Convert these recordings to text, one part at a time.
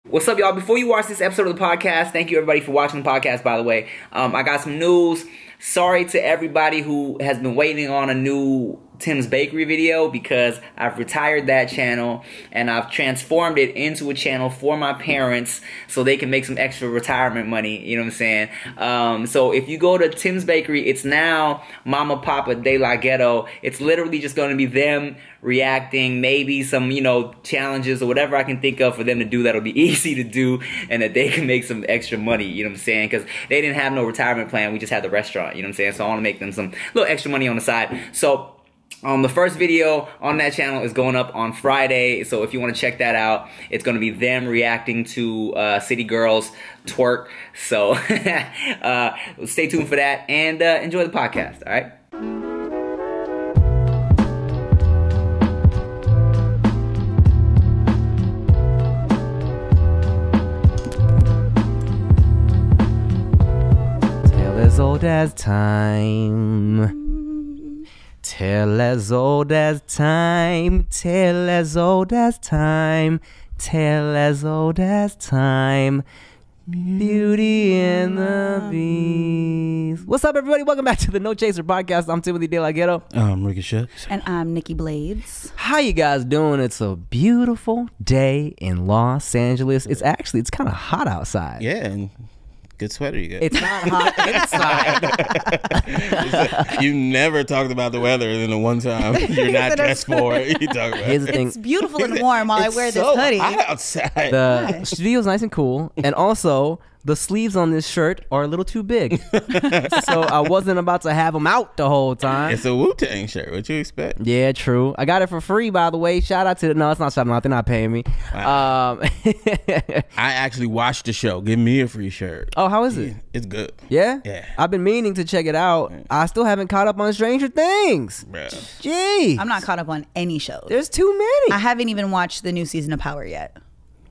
What's up, y'all? Before you watch this episode of the podcast, thank you everybody for watching the podcast, by the way. I got some news. Sorry to everybody who has been waiting on a new Tim's Bakery video, because I've retired that channel and I've transformed it into a channel for my parents so they can make some extra retirement money, you know what I'm saying? So if you go to Tim's Bakery, it's now Mama Papa de la Ghetto. It's literally just going to be them reacting, maybe some, you know, challenges or whatever I can think of for them to do that'll be easy to do and that they can make some extra money, you know what I'm saying? Because they didn't have no retirement plan, we just had the restaurant, you know what I'm saying? So I want to make them some little extra money on the side. So the first video on that channel is going up on Friday, so if you want to check that out, it's going to be them reacting to City Girls twerk. So stay tuned for that and enjoy the podcast, all right? Tale as old as time. Tale as old as time, tale as old as time, tale as old as time, Beauty and the Beast. What's up, everybody? Welcome back to the No Chaser podcast. I'm Timothy De La Ghetto. I'm Ricochet. And I'm Nikki Blades. How you guys doing? It's a beautiful day in Los Angeles. It's kind of hot outside. Yeah, and good sweater you got. It's not hot inside. You never talked about the weather in the one time you're not dressed for it. You talk about Here's the thing. It's beautiful and warm while I wear this hoodie. Hot outside. The studio's nice and cool, and also the sleeves on this shirt are a little too big, so I wasn't about to have them out the whole time. It's a Wu-Tang shirt. What you expect? Yeah, true. I got it for free, by the way. Shout out to no, it's not shouting out. They're not paying me. Wow. I actually watched the show. Give me a free shirt. Oh, how is it? It's good. Yeah? Yeah. I've been meaning to check it out. I still haven't caught up on Stranger Things. Bruh. Gee. I'm not caught up on any shows. There's too many. I haven't even watched the new season of Power yet.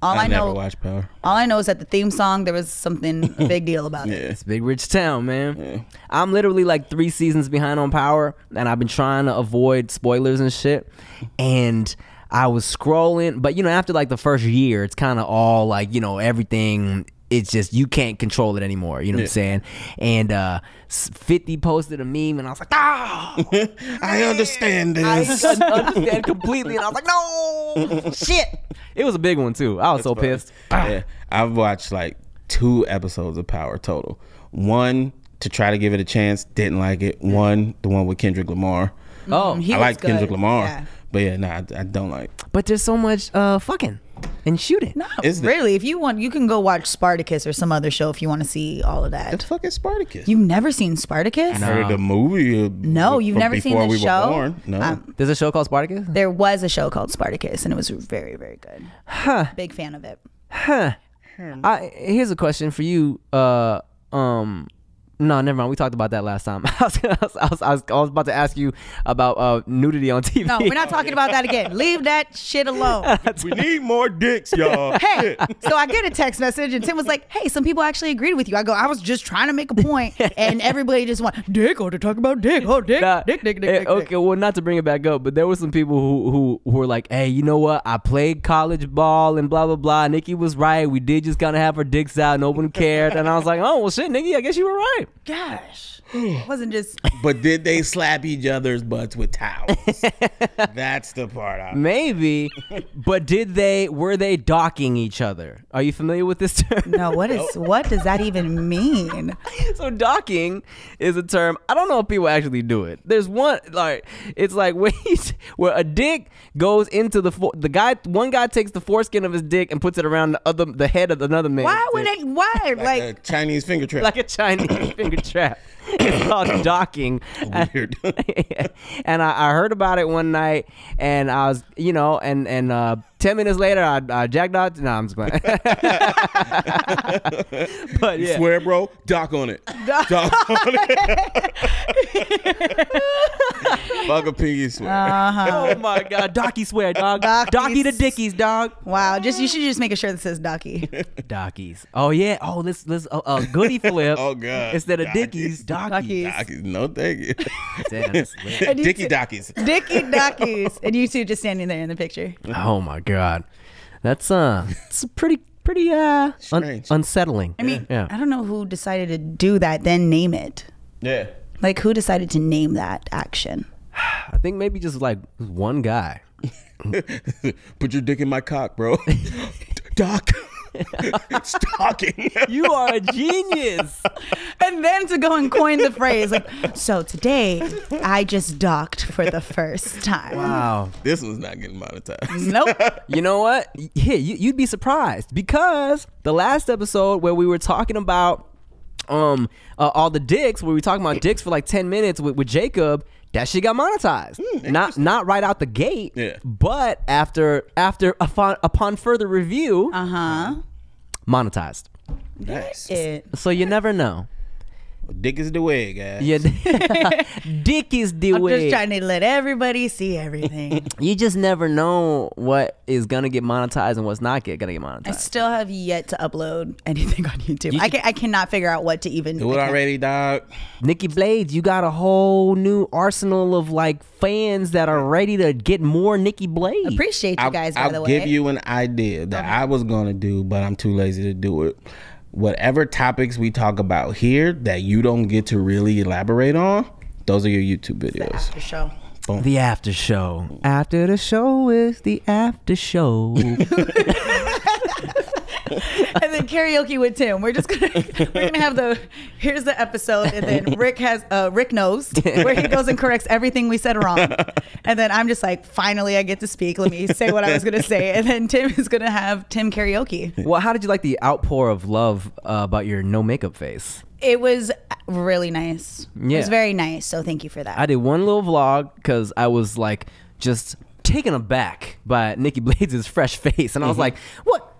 I never watched Power. All I know is that the theme song, there was something, a big deal about it. It's Big Rich Town, man. Yeah. I'm literally like 3 seasons behind on Power, and I've been trying to avoid spoilers and shit. And I was scrolling, but you know, after like the first year, it's kind of all like, you know, everything. It's just, you can't control it anymore. You know what I'm saying? And 50 posted a meme, and I was like, I understand this. I understand completely. And I was like, no, shit. It was a big one too. I was so pissed. Yeah, I've watched like 2 episodes of Power total. One to try to give it a chance, didn't like it. One, the one with Kendrick Lamar. Oh, He I was like good. Kendrick Lamar, Yeah. but yeah, no, I don't like. but there's so much fucking and shooting. No, Is there? really. If you want, you can go watch Spartacus or some other show if you want to see all of The that. fuck is Spartacus? You've never seen Spartacus? I heard the movie. No, you've never seen before the we show? were born. No. There's a show called Spartacus? There was a show called Spartacus, and it was very, very good. Huh. Big fan of it. Huh. Here's a question for you. No, never mind. We talked about that last time. I was about to ask you about nudity on TV. No, we're not talking about that again. Leave that shit alone. We need more dicks, y'all. Hey, so I get a text message, and Tim was like, hey, some people actually agreed with you. I go, I was just trying to make a point, and everybody just went, dick, or to talk about dick, oh, dick, Nah, dick. Okay, well, not to bring it back up, but there were some people who were like, hey, you know what? I played college ball and blah, blah, blah. Nikki was right. We did just kind of have our dicks out. No one cared. And I was like, oh, well, shit, Nikki, I guess you were right. Gosh. It wasn't just... But did they slap each other's butts with towels? That's the part I... Maybe, but were they docking each other? Are you familiar with this term? No, what does that even mean? So docking is a term. I don't know if people actually do it. There's one, like, it's like where a dick goes into one guy takes the foreskin of his dick and puts it around the head of another man. Why? like a Chinese finger trap. Like a Chinese finger trap. It's called docking. Weird. And I heard about it one night, and I was, you know, and 10 minutes later, I jacked out. No, I'm just playing. But You yeah. swear, bro? Dock on it. Dock on it. Fuck a pinky swear. Oh my God, Docky swear, dog. Docky the dickies, dog. Wow, you should just make a shirt that says Docky. Dockies. Oh yeah. Oh, let's goodie flip. Oh God. Instead of Dockies. dickies, dockies. Dockies. No, thank you. Damn, that's lit. And you Dicky two- Dockies. Dicky Dockies. And you two just standing there in the picture. Oh my God, that's it's a pretty pretty Strange. unsettling. I mean, yeah. I don't know who decided to do that, then name it. Yeah. Like, who decided to name that action? I think maybe just like one guy. Put your dick in my cock, bro. Doc. It's talking. You are a genius. And then to go and coin the phrase, like, so today I just docked for the first time. Wow. This one's not getting monetized. Nope. You know what? Here, you'd be surprised because the last episode where we were talking about all the dicks, where we were talking about dicks for like 10 minutes with Jacob, that shit got monetized. Not right out the gate, Yeah. but upon further review, monetized. Nice. So you never know. Dick is the way, guys. Yeah, dick is the I'm way. just trying to let everybody see everything. You just never know what is gonna get monetized and what's not gonna get I monetized. still have yet to upload anything on YouTube. I cannot figure out what to even Do it already, dog. Nikki Blades, you got a whole new arsenal of like fans that are ready to get more Nikki Blades. Appreciate you guys, by the way. I'll give you an idea that I was going to do, but I'm too lazy to do it. Whatever topics we talk about here that you don't get to really elaborate on, those are your YouTube videos. After show. Boom. The after show. After the show is the after show. And then karaoke with Tim. We're gonna have here's the episode, and then Rick knows, where he goes and corrects everything we said wrong. And then I'm just like, finally I get to speak. Let me say what I was gonna say. And then Tim is gonna have Tim karaoke. Well, how did you like the outpour of love about your no makeup face? It was really nice. It Yeah. was very nice. So thank you for that. I did one little vlog because I was like just taken aback by Nikki Blades' fresh face, and I was like, "What?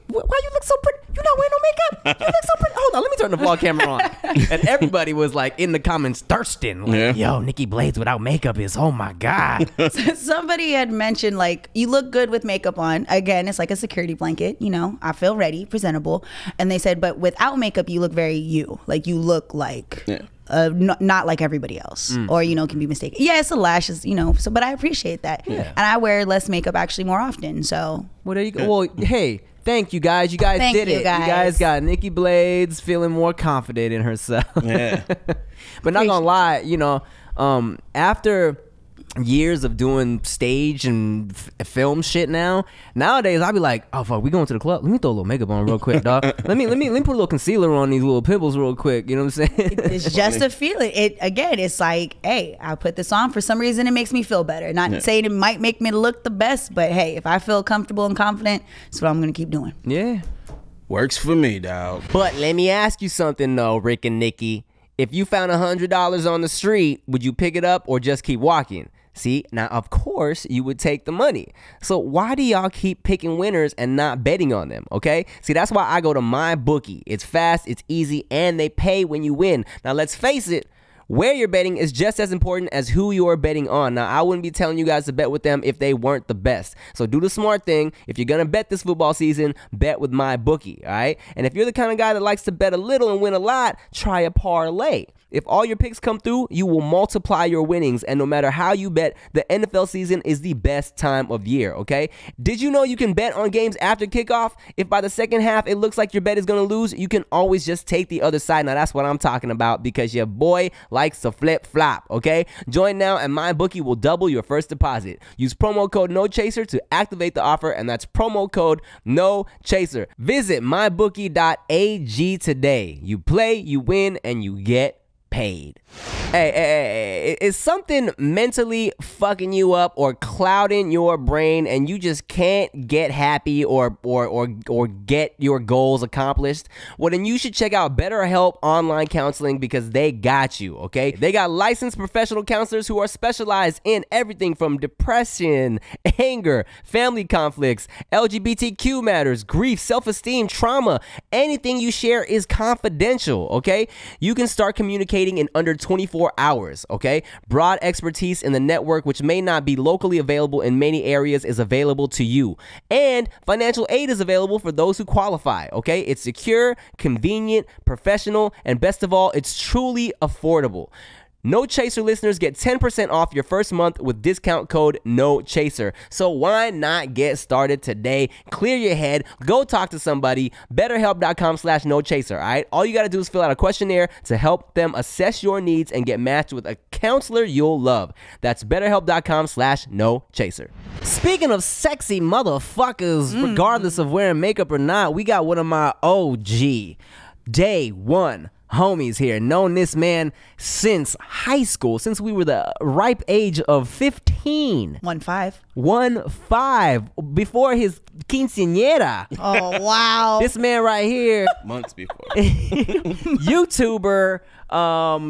Why you look so pretty? You not wearing no makeup? You look so pretty. Hold on, let me turn the vlog camera on." And everybody was like in the comments thirsting, like, "Yo, Nikki Blades without makeup is, oh my god." Somebody had mentioned, like, you look good with makeup on. Again, it's like a security blanket. You know, I feel ready, presentable. And they said, but without makeup, you look very you. Like, you look like not like everybody else, or can be mistaken. Yeah, it's the lashes, so, but I appreciate that. And I wear less makeup actually more often. So, Well, there you go. Well, hey, thank you guys. You guys Thank did you, it. guys. You guys got Nikki Blades feeling more confident in herself. Yeah. But not gonna lie, after years of doing stage and film shit nowadays I'll be like, oh fuck, we going to the club, let me throw a little makeup on real quick, dog. let me put a little concealer on these little pimples real quick, you know what I'm saying? it's just a feeling. It's like, hey, I put this on for some reason, it makes me feel better. Not saying it might make me look the best, but hey, if I feel comfortable and confident, that's what I'm gonna keep doing. Yeah. Works for me, dog. But let me ask you something though, Rick and Nikki. If you found $100 on the street, would you pick it up or just keep walking? See, now of course you would take the money. So why do y'all keep picking winners and not betting on them, okay? See, that's why I go to MyBookie. It's fast, it's easy, and they pay when you win. Now let's face it, where you're betting is just as important as who you're betting on. Now, I wouldn't be telling you guys to bet with them if they weren't the best. So do the smart thing. If you're going to bet this football season, bet with MyBookie, all right? And if you're the kind of guy that likes to bet a little and win a lot, try a parlay. If all your picks come through, you will multiply your winnings. And no matter how you bet, the NFL season is the best time of year, okay? Did you know you can bet on games after kickoff? If by the second half it looks like your bet is going to lose, you can always just take the other side. Now, that's what I'm talking about because your boy likes to flip-flop, okay? Join now and MyBookie will double your first deposit. Use promo code NOCHASER to activate the offer, and that's promo code NOCHASER. Visit mybookie.ag today. You play, you win, and you get paid. Hey, is something mentally fucking you up or clouding your brain and you just can't get happy or get your goals accomplished? Well, then you should check out BetterHelp Online Counseling because they got you, okay? They got licensed professional counselors who are specialized in everything from depression, anger, family conflicts, LGBTQ matters, grief, self-esteem, trauma. Anything you share is confidential, okay? You can start communicating in under 24 hours, okay? Broad expertise in the network, which may not be locally available in many areas, is available to you. And financial aid is available for those who qualify, okay? It's secure, convenient, professional, and best of all, it's truly affordable. No Chaser listeners get 10% off your first month with discount code NOCHASER. So why not get started today? Clear your head. Go talk to somebody. BetterHelp.com/NoChaser, all right? All you got to do is fill out a questionnaire to help them assess your needs and get matched with a counselor you'll love. That's BetterHelp.com/NoChaser. Speaking of sexy motherfuckers, regardless of wearing makeup or not, we got one of my OG day one homies here. Known this man since high school, since we were the ripe age of 15. 1-5 before his quinceañera. Oh, wow. This man right here, Months before. YouTuber,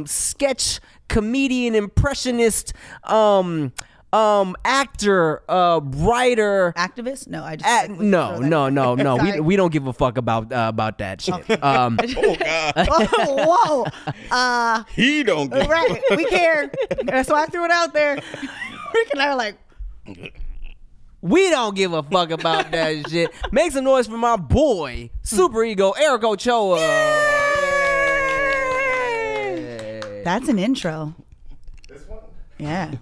sketch comedian, impressionist, actor, writer, Activist? No, I just no. Sorry. We don't give a fuck about that shit. Oh God. Oh, whoa. He don't get Right. We care. That's why I threw it out there. Rick and I are like, We don't give a fuck about that shit. Make some noise for my boy, Supereeego, Eric Ochoa. Yay. that's an intro. This one? Yeah.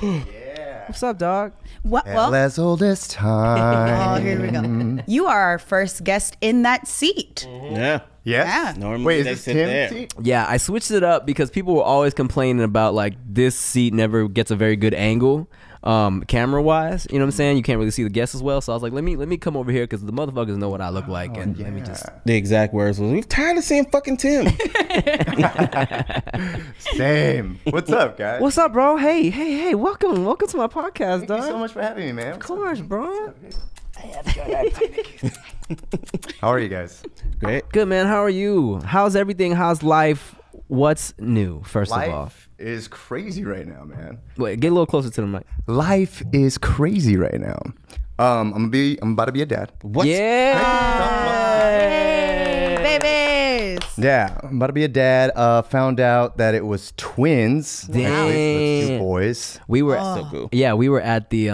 Yeah. What's up, dog? What? Well, As old as time. oh, here we go. You are our first guest in that seat. Yeah. Yes? Yeah. Normally Wait, is they this sit Tim's there. seat? Yeah, I switched it up because people were always complaining about like this seat never gets a very good angle, camera wise. You know what I'm saying? You can't really see the guests as well. So I was like, let me come over here because the motherfuckers know what I look like, and let me just. The exact words was, "We're tired of seeing fucking Tim." Same. What's up, guys? What's up, bro? Hey, welcome to my podcast, Thank you dog. so much for having me, man. Of course, bro. How are you guys? Great. Good, man. How are you? How's everything? How's life? What's new? First of all, Life is crazy right now, man. wait, get a little closer to the mic. Life is crazy right now. I'm about to be a dad. What? Yeah. Hey, babies. Yeah, I'm about to be a dad. Found out that it was twins. Damn. Actually, so 2 boys. We were So cool. yeah, we were at the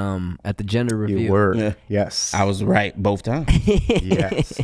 gender reveal. You were. Yeah. Yes. I was right both times. Yes.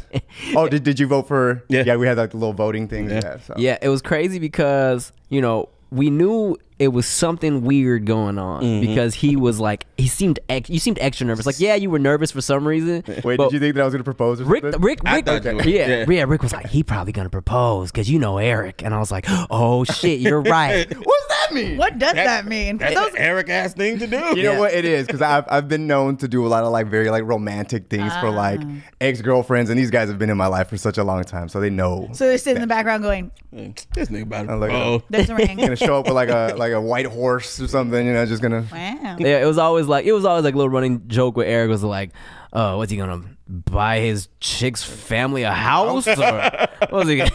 Oh, did you vote for? Yeah. We had like the little voting thing. Yeah. So. Yeah, it was crazy because, you know, we knew it was something weird going on because he was like, you seemed extra nervous. Like, yeah, you were nervous for some reason. Wait, but did you think that I was gonna propose? Or Rick, something? I thought you were. yeah, Yeah. Rick was like, he probably gonna propose because you know Eric, and I was like, oh shit, you're right. What does that mean? What does that mean? For That's those, an Eric ass thing to do. You know what it is? Because I've been known to do a lot of like very like romantic things for like ex-girlfriends, and these guys have been in my life for such a long time, so they know. so they're sitting in the background going, This nigga about I look at oh. there's a ring. gonna show up with like a white horse or something, you know, just gonna. Wow. Yeah, it was always like a little running joke where Eric was like, what's he gonna buy his chick's family a house, or what was he gonna?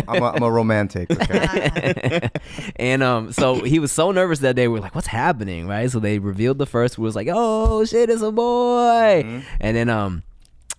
I'm a romantic. Okay? And so he was so nervous that day. We were like, what's happening, right? So they revealed the first. We was like, oh shit, it's a boy. And then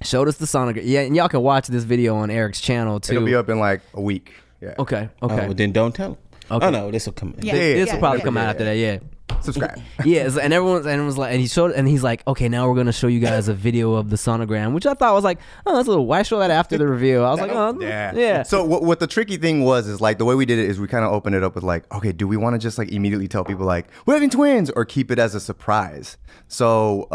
showed us the sonogram. Yeah, and y'all can watch this video on Eric's channel too. It'll be up in like a week. Yeah. Okay. Oh, well, then don't tell him. Okay. Oh no, this will come. Yeah. This will probably yeah, come out after that. Yeah. Subscribe. Yeah, and everyone was like, and he showed, and he's like, okay, now we're gonna show you guys a video of the sonogram, which I thought was like, oh, that's a little. Why show that after the reveal? I was like, oh, yeah. So what the tricky thing was is like the way we did it is we kind of opened it up with like, okay, do we want to just like immediately tell people like we're having twins or keep it as a surprise? So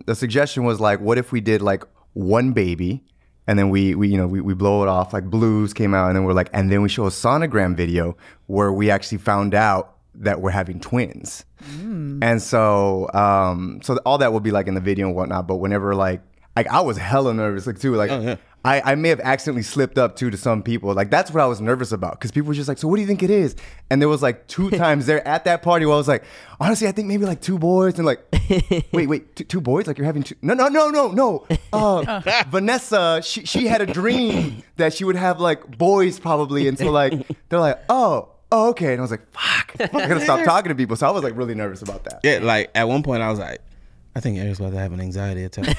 the suggestion was like, what if we did like one baby? And then we blow it off, like Blues came out, and then we're like, and then we show a sonogram video where we actually found out that we're having twins. And so so all that will be like in the video and whatnot. But whenever like I was hella nervous like too, like Oh, yeah. I may have accidentally slipped up too to some people. Like that's what I was nervous about because people were just like, so what do you think it is? And there was like 2 times there at that party where I was like, honestly, I think maybe like 2 boys. And like, wait, two boys? Like you're having 2? No. Vanessa, she had a dream that she would have like boys probably. And so like they're like, oh, okay. And I was like, fuck, I gotta stop talking to people. So I was like really nervous about that. Yeah, like at one point I was like, I think Eric's about to have an anxiety attack,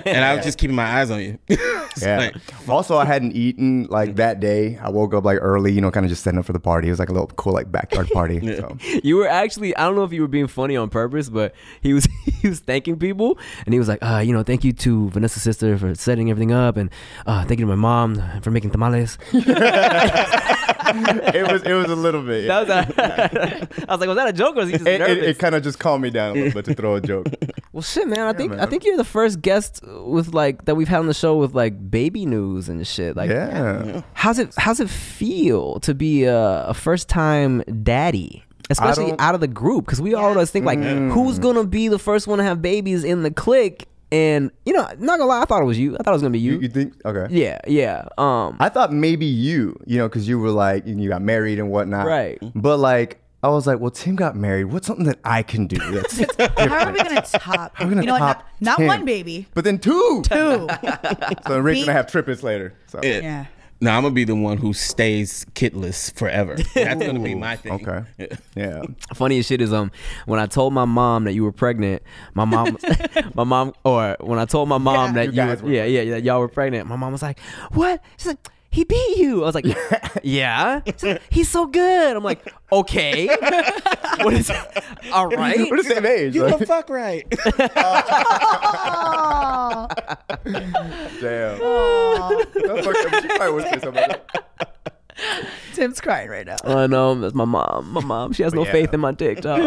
and I was just keeping my eyes on you. Yeah. Like, Also, I hadn't eaten like that day. I woke up like early, kind of just setting up for the party. It was like a little cool like backyard party. So. You were actually, I don't know if you were being funny on purpose, but he was thanking people, and he was like, thank you to Vanessa's sister for setting everything up, and thank you to my mom for making tamales. It was a little bit. Yeah. I was like, was that a joke or was he just nervous? It kind of just calmed me down a little bit to throw a joke. Well, shit, man. I man. think you're the first guest with like that we've had on the show with like baby news and shit. Like, Yeah. how's it feel to be a first time daddy? Especially out of the group, because we always think like, who's gonna be the first one to have babies in the clique? And you know, not gonna lie, I thought it was you. I thought it was gonna be you. You think? Okay. Yeah. I thought maybe you know, because you were like, you got married and whatnot. Right. But like, I was like, well, Tim got married. What's something that I can do? That's How are we gonna top? How are we gonna you know top what? Not Tim? one baby. But then two. Two. So Rick's gonna have triplets later. So. Yeah. No, I'm gonna be the one who stays kitless forever. That's gonna be my thing. Okay. Yeah. Funny as shit is when I told my mom that you were pregnant, my mom when I told my mom that You guys were that y'all were pregnant, my mom was like, "What?" She's like, "He beat you." I was like, "Yeah." She's like, "He's so good." I'm like, "Okay." What is all right? We're the same age. You like, the fuck right. Oh. damn. That's fucked up. She probably would say something like that. Tim's crying right now. I know, that's my mom. My mom, she has no Yeah. faith in my dick, dog.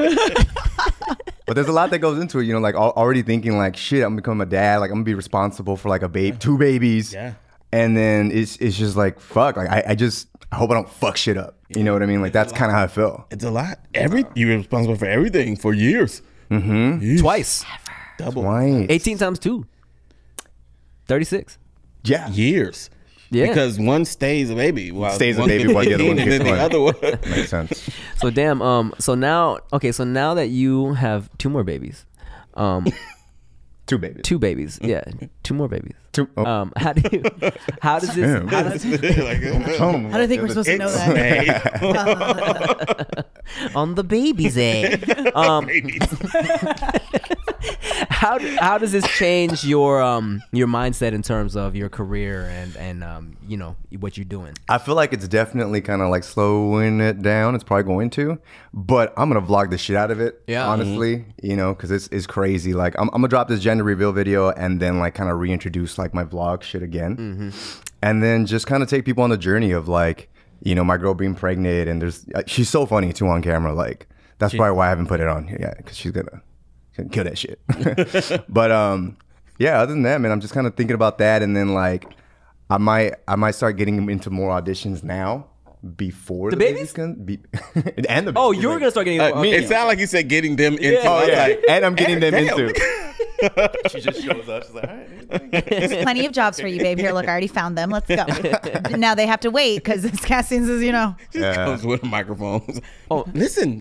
But there's a lot that goes into it, you know, like already thinking like, shit, I'm becoming a dad. Like I'm gonna be responsible for like two babies. Yeah. And then it's just like, fuck. Like I hope I don't fuck shit up. You know what I mean? Like that's kind of how I feel. It's a lot. You're responsible for everything for years. Mm-hmm. Twice. Double. Twice. 18 times 2. 36. Yeah. Years. Yeah. Because one stays a baby. While Stays a one baby gets while the other 18, one and then gets the other one. Makes sense. So damn. So now that you have 2 more babies, Two babies. 2 babies, yeah, 2 more babies. Two. Oh. How does this? Damn. How does, How do you think we're supposed to know that? on the babies, eh? How does this change your mindset in terms of your career and you know what you're doing? I feel like it's definitely kind of like slowing it down. It's probably going to, but I'm gonna vlog the shit out of it. Yeah. honestly, you know, because it's crazy. Like I'm gonna drop this gender reveal video and then like kind of reintroduce like my vlog shit again, and then just kind of take people on the journey of like, you know, my girl being pregnant, and she's so funny too on camera. Like that's probably why I haven't put it on here yet, because she's gonna kill that shit. But yeah, other than that, man, I'm just kind of thinking about that, and then like I might start getting into more auditions now before the babies can be and the Oh, babies. you were gonna start getting It sounded like you said getting them into. Yeah. I was like, and I'm getting them damn. into. She just shows up. She's like, all right. There's plenty of jobs for you, babe. Here, look, I already found them. Let's go. Now they have to wait because this casting is, you know, She just Yeah. comes with a microphone. Oh. Listen.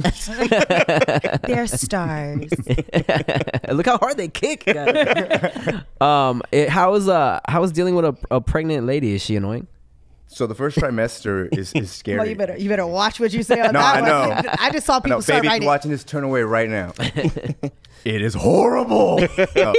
they're stars. Look how hard they kick. How is dealing with a pregnant lady? Is she annoying? So the first trimester is scary. Well, you better watch what you say on No, that I one. know. I just saw people No, start baby, if writing. you're watching this, turn away right now. It is horrible. No.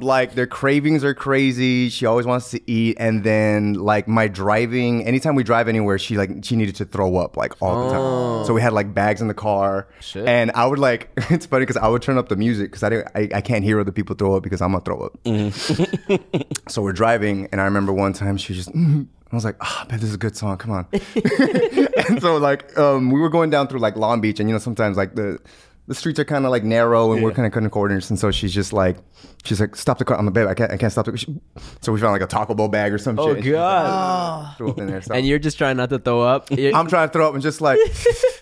Like their cravings are crazy. She always wants to eat, and then like my driving. Anytime we drive anywhere, she needed to throw up like all the time. So we had like bags in the car, and I would like. It's funny because I would turn up the music because I can't hear other people throw up because I'm gonna throw up. So we're driving, and I remember one time she just. I was like, I bet this is a good song. Come on. And so like we were going down through like Long Beach, and you know sometimes like the streets are kind of like narrow, and we're kind of cutting corners, and so she's like, stop the car. I'm like, babe, I can't stop the. So we found like a Taco Bell bag or some shit. God! Threw up in there. So And you're just trying not to throw up. I'm trying to throw up and just like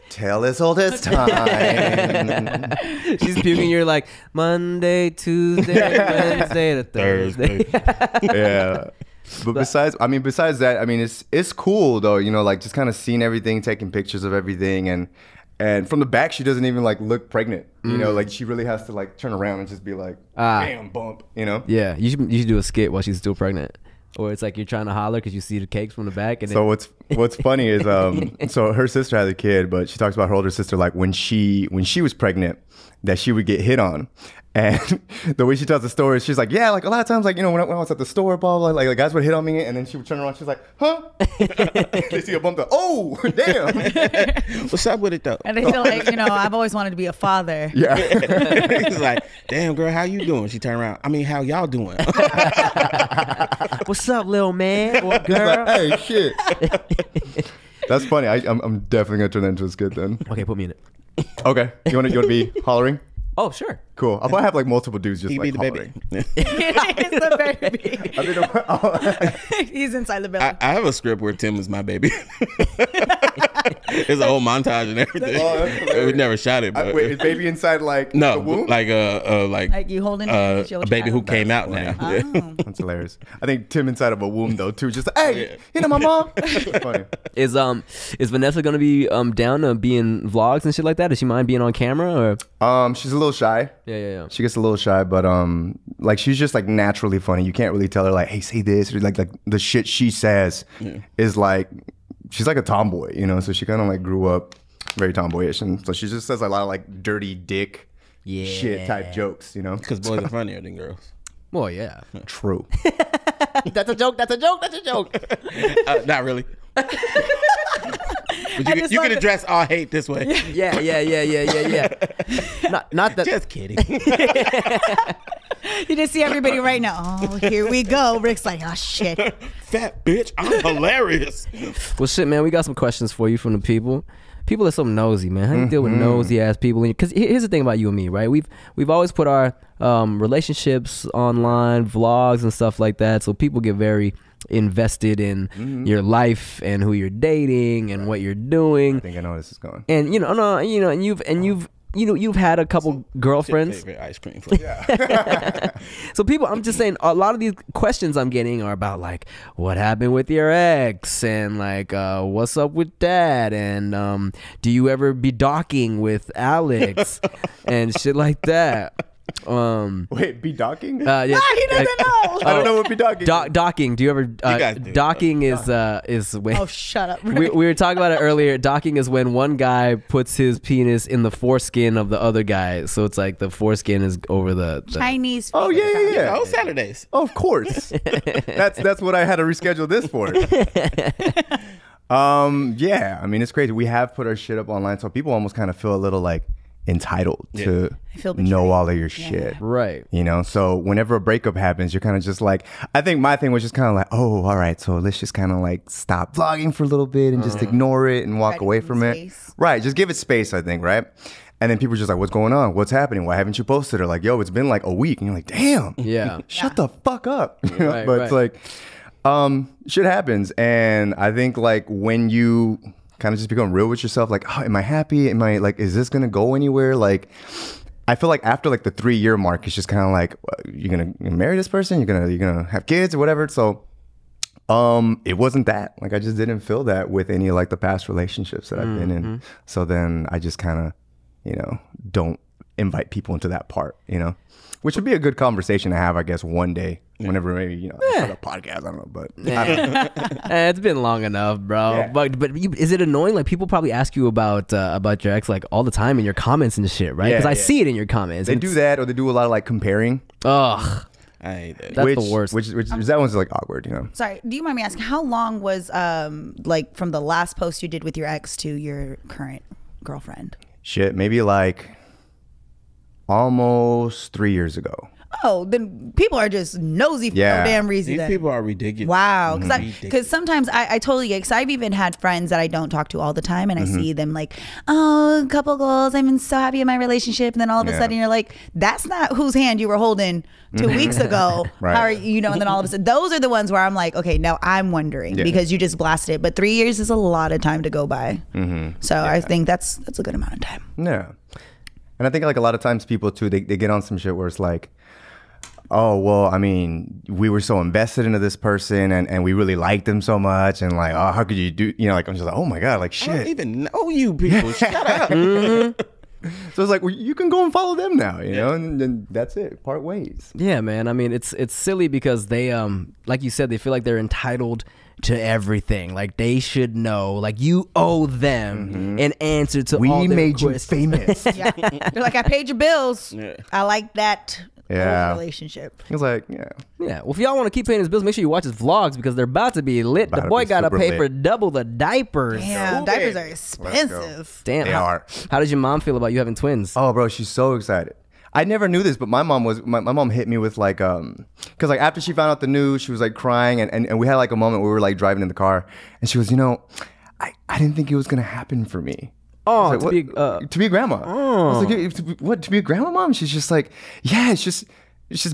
tell us all this time. She's puking. You're like Monday, Tuesday, Wednesday to Thursday. Yeah. But besides that, I mean, it's cool though, you know, like just kind of seeing everything, taking pictures of everything, and from the back, she doesn't even like look pregnant, you know, like she really has to like turn around and just be like, bam, bump, you know? Yeah, you should do a skit while she's still pregnant, or it's like you're trying to holler because you see the cakes from the back. And So what's funny is so her sister had a kid, but she talks about her older sister like when she was pregnant that she would get hit on. And the way she tells the story is she's like, yeah, like a lot of times, like, you know, when I was at the store, blah, blah, like guys would hit on me, and then she would turn around, she's like, huh? They see a bump, like, oh, damn. What's up with it though? And they feel like, you know, I've always wanted to be a father. Yeah. He's like, damn girl, how you doing? She turned around. I mean, how y'all doing? what's up, little man or girl? Like, hey, shit. That's funny. I'm definitely gonna turn that into a skit then. Okay, put me in it. Okay. You want to be hollering? Oh, sure. Cool. I'll probably have like multiple dudes just He like be the hollering. baby. He's the baby. He's inside the belly. I have a script where Tim is my baby. It's a whole montage and everything. Oh, we never shot it, but Wait, is baby inside like no, the womb? like Like you holding a baby who came out now. Oh. That's hilarious. I think Tim inside of a womb though too. Just like, hey, you know my mom. Funny. Is Vanessa gonna be down to be in vlogs and shit like that? Does she mind being on camera or? She's a little shy. Yeah. She gets a little shy, but like she's just like naturally funny. You can't really tell her like, hey, say this, or like the shit she says is like, she's like a tomboy, you know. So she kind of like grew up very tomboyish, and so she just says a lot of like dirty dick shit type jokes, you know. Because boys are funnier than girls. Well, yeah. True. That's a joke. That's a joke. That's a joke. Not really. But you can address all hate this way. Yeah. Not that. Just kidding. You just see everybody right now. Oh, here we go. Rick's like, oh shit. Fat bitch, I'm hilarious. Well, shit, man. We got some questions for you from the people. People are so nosy, man. How do you deal with nosy ass people? Because here's the thing about you and me, right? We've always put our relationships online, vlogs and stuff like that. So people get very invested in your life and who you're dating and what you're doing. I think I know where this is going. And you've had a couple girlfriends. Favorite ice cream flavor. So people, I'm just saying, a lot of these questions I'm getting are about like, what happened with your ex, and like, what's up with that, and do you ever be docking with Alex, and shit like that. Wait, be docking? Yeah. He doesn't know. I don't know what be docking. Docking. Do you ever? guys do. Docking is when. Oh, shut up. We were talking about it earlier. Docking is when one guy puts his penis in the foreskin of the other guy, so it's like the foreskin is over the Chinese. Oh yeah. Oh, Saturdays. Oh, of course. That's what I had to reschedule this for. Yeah. I mean, it's crazy. We have put our shit up online, so people almost kind of feel a little like entitled to feel betrayed. know all of your shit. Right. You know, so whenever a breakup happens, you're kind of just like, I think my thing was just kind of like, oh, all right, so let's just kind of like stop vlogging for a little bit and just ignore it and walk away from it. Right. Just give it space, I think, right? And then people are just like, what's going on? What's happening? Why haven't you posted? Or like, yo, it's been like a week. And you're like, damn. Yeah. Shut the fuck up. You know? Right, But it's like, shit happens. And I think like when you kind of just become real with yourself, like, oh, am I happy? Am I like, is this gonna go anywhere? Like, I feel like after like the 3-year mark, it's just kind of like, you're gonna marry this person, you're gonna have kids or whatever. So it wasn't that. Like, I just didn't feel that with any like the past relationships that I've been in. So then I just kind of, you know, don't invite people into that part, you know, which would be a good conversation to have, I guess, one day. Whenever maybe, you know, start a podcast, I don't know, but I don't know. It's been long enough, bro. Yeah. But is it annoying? Like, people probably ask you about your ex like all the time in your comments and shit, right? Because I see it in your comments. They do that, or they do a lot of like comparing. Ugh, I hate that. that's the worst. Which that one's like awkward, you know. Sorry, do you mind me asking, how long was like from the last post you did with your ex to your current girlfriend? Shit, maybe like almost 3 years ago. Oh, then people are just nosy for no damn reason. These then. people are ridiculous. Wow, because Ridiculous. sometimes I totally get, because I've even had friends that I don't talk to all the time, and I see them like, oh, couple goals, I'm so happy in my relationship, and then all of a sudden you're like, that's not whose hand you were holding 2 weeks ago. Right. How are you, and then all of a sudden, those are the ones where I'm like, okay, now I'm wondering because you just blasted it, but 3 years is a lot of time to go by. So I think that's a good amount of time. Yeah. And I think like a lot of times people too, they get on some shit where it's like, oh, well, I mean, we were so invested into this person and we really liked them so much. And like, oh, how could you do, you know, like, I'm just like, oh my God, like I don't shit. even know you people. Shut up. So it's like, well, you can go and follow them now, you know, and then that's it, part ways. Yeah, man. I mean, it's silly because they like you said, they feel like they're entitled to everything. Like, they should know. Like, you owe them an answer to all We their made you questions. famous. Yeah, they're like, I paid your bills. Yeah. I like that relationship. It's like, yeah. Yeah. Well, if y'all want to keep paying his bills, make sure you watch his vlogs because they're about to be lit. About The to boy be got to super pay lit. for double the diapers. Damn, diapers are expensive. Damn. They are. How does your mom feel about you having twins? Oh, bro, she's so excited. I never knew this, but my mom hit me with like, because like after she found out the news, she was like crying, and we had like a moment where we were like driving in the car, and she was, you know, I I didn't think it was gonna happen for me. Oh, Like, to be a grandma. I was like, what, to be a grandma, mom? She's just like, yeah, it's just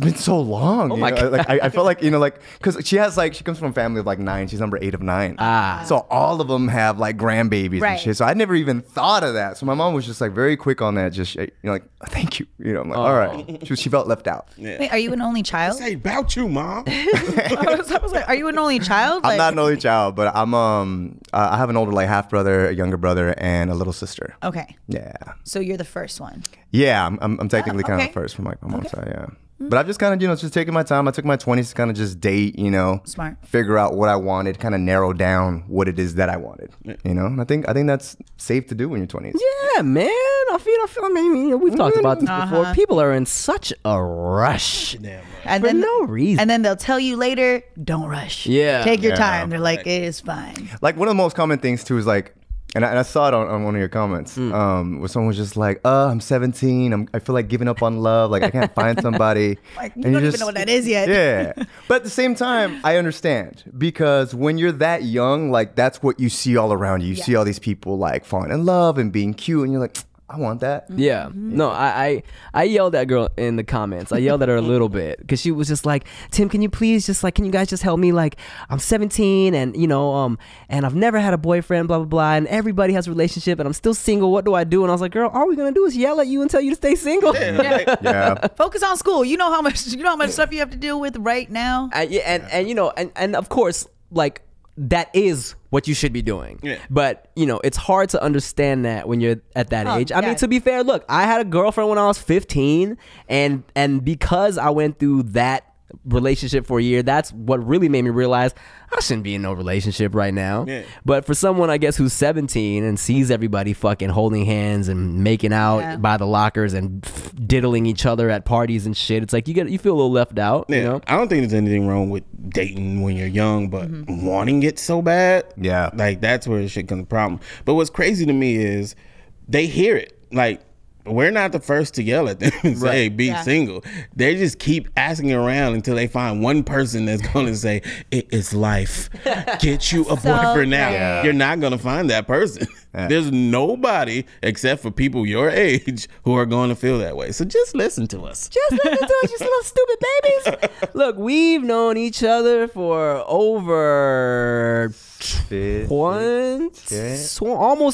been so long. Oh my God. Like, I felt like, like, because she comes from a family of like 9. She's number 8 of 9. So all of them have like grandbabies and shit. So I never even thought of that. So my mom was just like very quick on that. Just, like, thank you. I'm like, all right. She felt left out. Yeah. Wait, are you an only child? Say about you, mom. I was like, are you an only child? I'm not an only child, but I'm I have an older like half brother, a younger brother, and a little sister. Okay. Yeah. So you're the first one. Yeah, I'm technically kind of the first from like my mom's side. Yeah. But I've just kind of, just taking my time. I took my 20s to kind of just date, Smart. figure out what I wanted, kind of narrow down what it is that I wanted, And I think that's safe to do when you're 20s. Yeah, man. I mean, we've talked about this before. People are in such a rush for no reason. And then they'll tell you later, don't rush. Yeah. Take your time. They're like, it is fine. Like one of the most common things too is like, and I saw it on one of your comments, where someone was just like, I'm 17. I feel like giving up on love. Like I can't find somebody. Like, you don't even know what that is yet. Yeah. But at the same time, I understand, because when you're that young, like that's what you see all around you. You see all these people like falling in love and being cute, and you're like, I want that. Yeah. No, I yelled at girl in the comments. I yelled at her a little bit because she was just like, Tim, can you please just like, can you guys just help me? Like, I'm 17 and, and I've never had a boyfriend, blah, blah, blah. And everybody has a relationship and I'm still single. What do I do? And I was like, girl, all we're going to do is yell at you and tell you to stay single. Yeah. Focus on school. You know how much stuff you have to deal with right now. And of course, like, that is what you should be doing. Yeah. But, it's hard to understand that when you're at that age. I mean, to be fair, look, I had a girlfriend when I was 15 and because I went through that relationship for a year, that's what really made me realize I shouldn't be in no relationship right now. Yeah. But for someone, I guess, who's 17 and sees everybody fucking holding hands and making out by the lockers and diddling each other at parties and shit, it's like you feel a little left out. Yeah. I don't think there's anything wrong with dating when you're young, but wanting it so bad, like that's where shit comes the problem. But what's crazy to me is they hear it. Like, we're not the first to yell at them and say, be single. They just keep asking around until they find one person that's going to say, it is life. Get you a boyfriend now. Yeah. You're not going to find that person. Yeah. There's nobody except for people your age who are going to feel that way. So just listen to us. Just listen to us, you little stupid babies. Look, we've known each other for over almost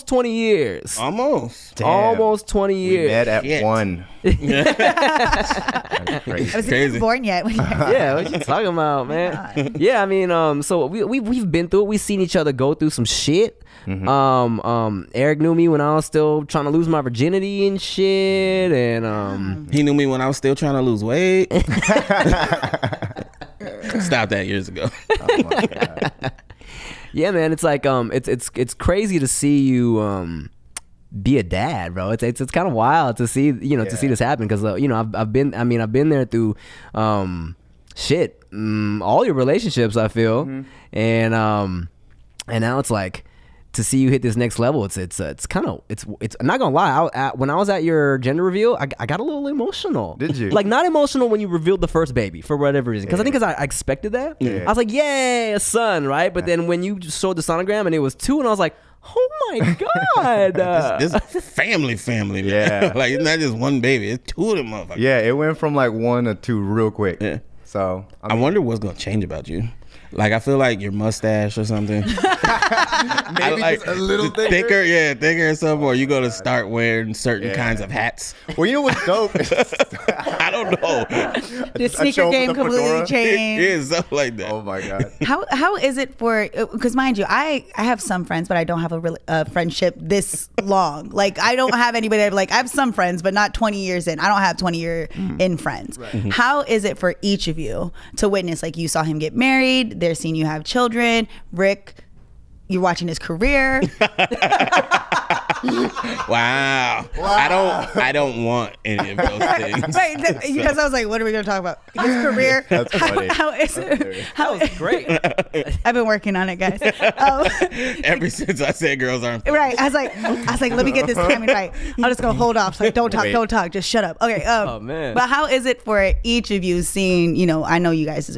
20 years. Almost. Damn. Almost 20 years. We met at 1. I wasn't even born yet. Yeah, what you talking about, man? Yeah, I mean, so we've been through it. We've seen each other go through some shit. Eric knew me when I was still trying to lose my virginity and shit, and he knew me when I was still trying to lose weight. Stopped that years ago. Oh my God. Yeah, man, it's like it's crazy to see you be a dad, bro. It's kind of wild to see to see this happen because I've been there through shit, all your relationships, I feel, and now it's like to see you hit this next level. It's kind of it's I'm not gonna lie. When I was at your gender reveal, I got a little emotional. Did you? Like, not emotional when you revealed the first baby for whatever reason, because I think I expected that. I was like, yay, a son, right? But then when you showed the sonogram and it was 2, and I was like, oh my God. This family, man. Yeah. Like, it's not just one baby, it's 2 of them motherfuckers. Yeah, it went from like 1 to 2 real quick. Yeah. So I wonder what's gonna change about you. Like, I feel like your mustache or something. Maybe like just a little thicker. Thicker or something. Or you gonna start wearing certain kinds of hats. Well, you know what's dope? I don't know. The sneaker game completely changed. Yeah, something like that. Oh my God. How is it for? Because mind you, I have some friends, but I don't have a friendship this long. Like, I don't have anybody. I have some friends, but not 20 years in. I don't have 20-year in friends. Right. How is it for each of you to witness? Like, you saw him get married. They're seeing you have children. Rick, you're watching his career. Wow. I don't want any of those things. Right, because I was like, what are we going to talk about? His career. That's funny. How is it? That was great. I've been working on it, guys. Ever since I said girls aren't. Right. I was like, let me get this timing right. I'm just gonna hold off. So don't talk, just shut up. Okay. Oh man. But how is it for each of you seeing? I know your guys'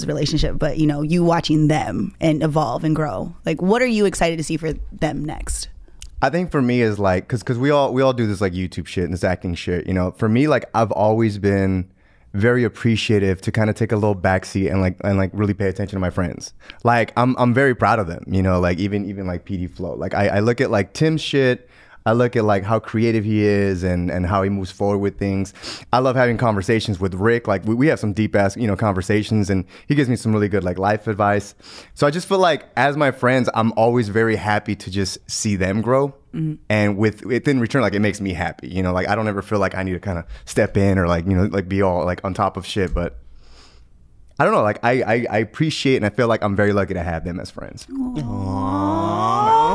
relationship, but you watching them and evolve and grow. Like, what are you excited to see for them next? I think for me is like, cause we all do this like YouTube shit and this acting shit, you know. For me, like I've always been very appreciative to kind of take a little backseat and like really pay attention to my friends. Like I'm very proud of them, you know. Like even like PD Flow. Like I look at like Tim's shit. I look at like how creative he is and how he moves forward with things. I love having conversations with Rick. Like we have some deep ass, you know, conversations, and he gives me some really good like life advice. So I just feel like as my friends, I'm always very happy to just see them grow. And within return, like it makes me happy, you know. Like I don't ever feel like I need to kind of step in or like, you know, like be all like on top of shit. But I don't know, like I appreciate and I feel like I'm very lucky to have them as friends.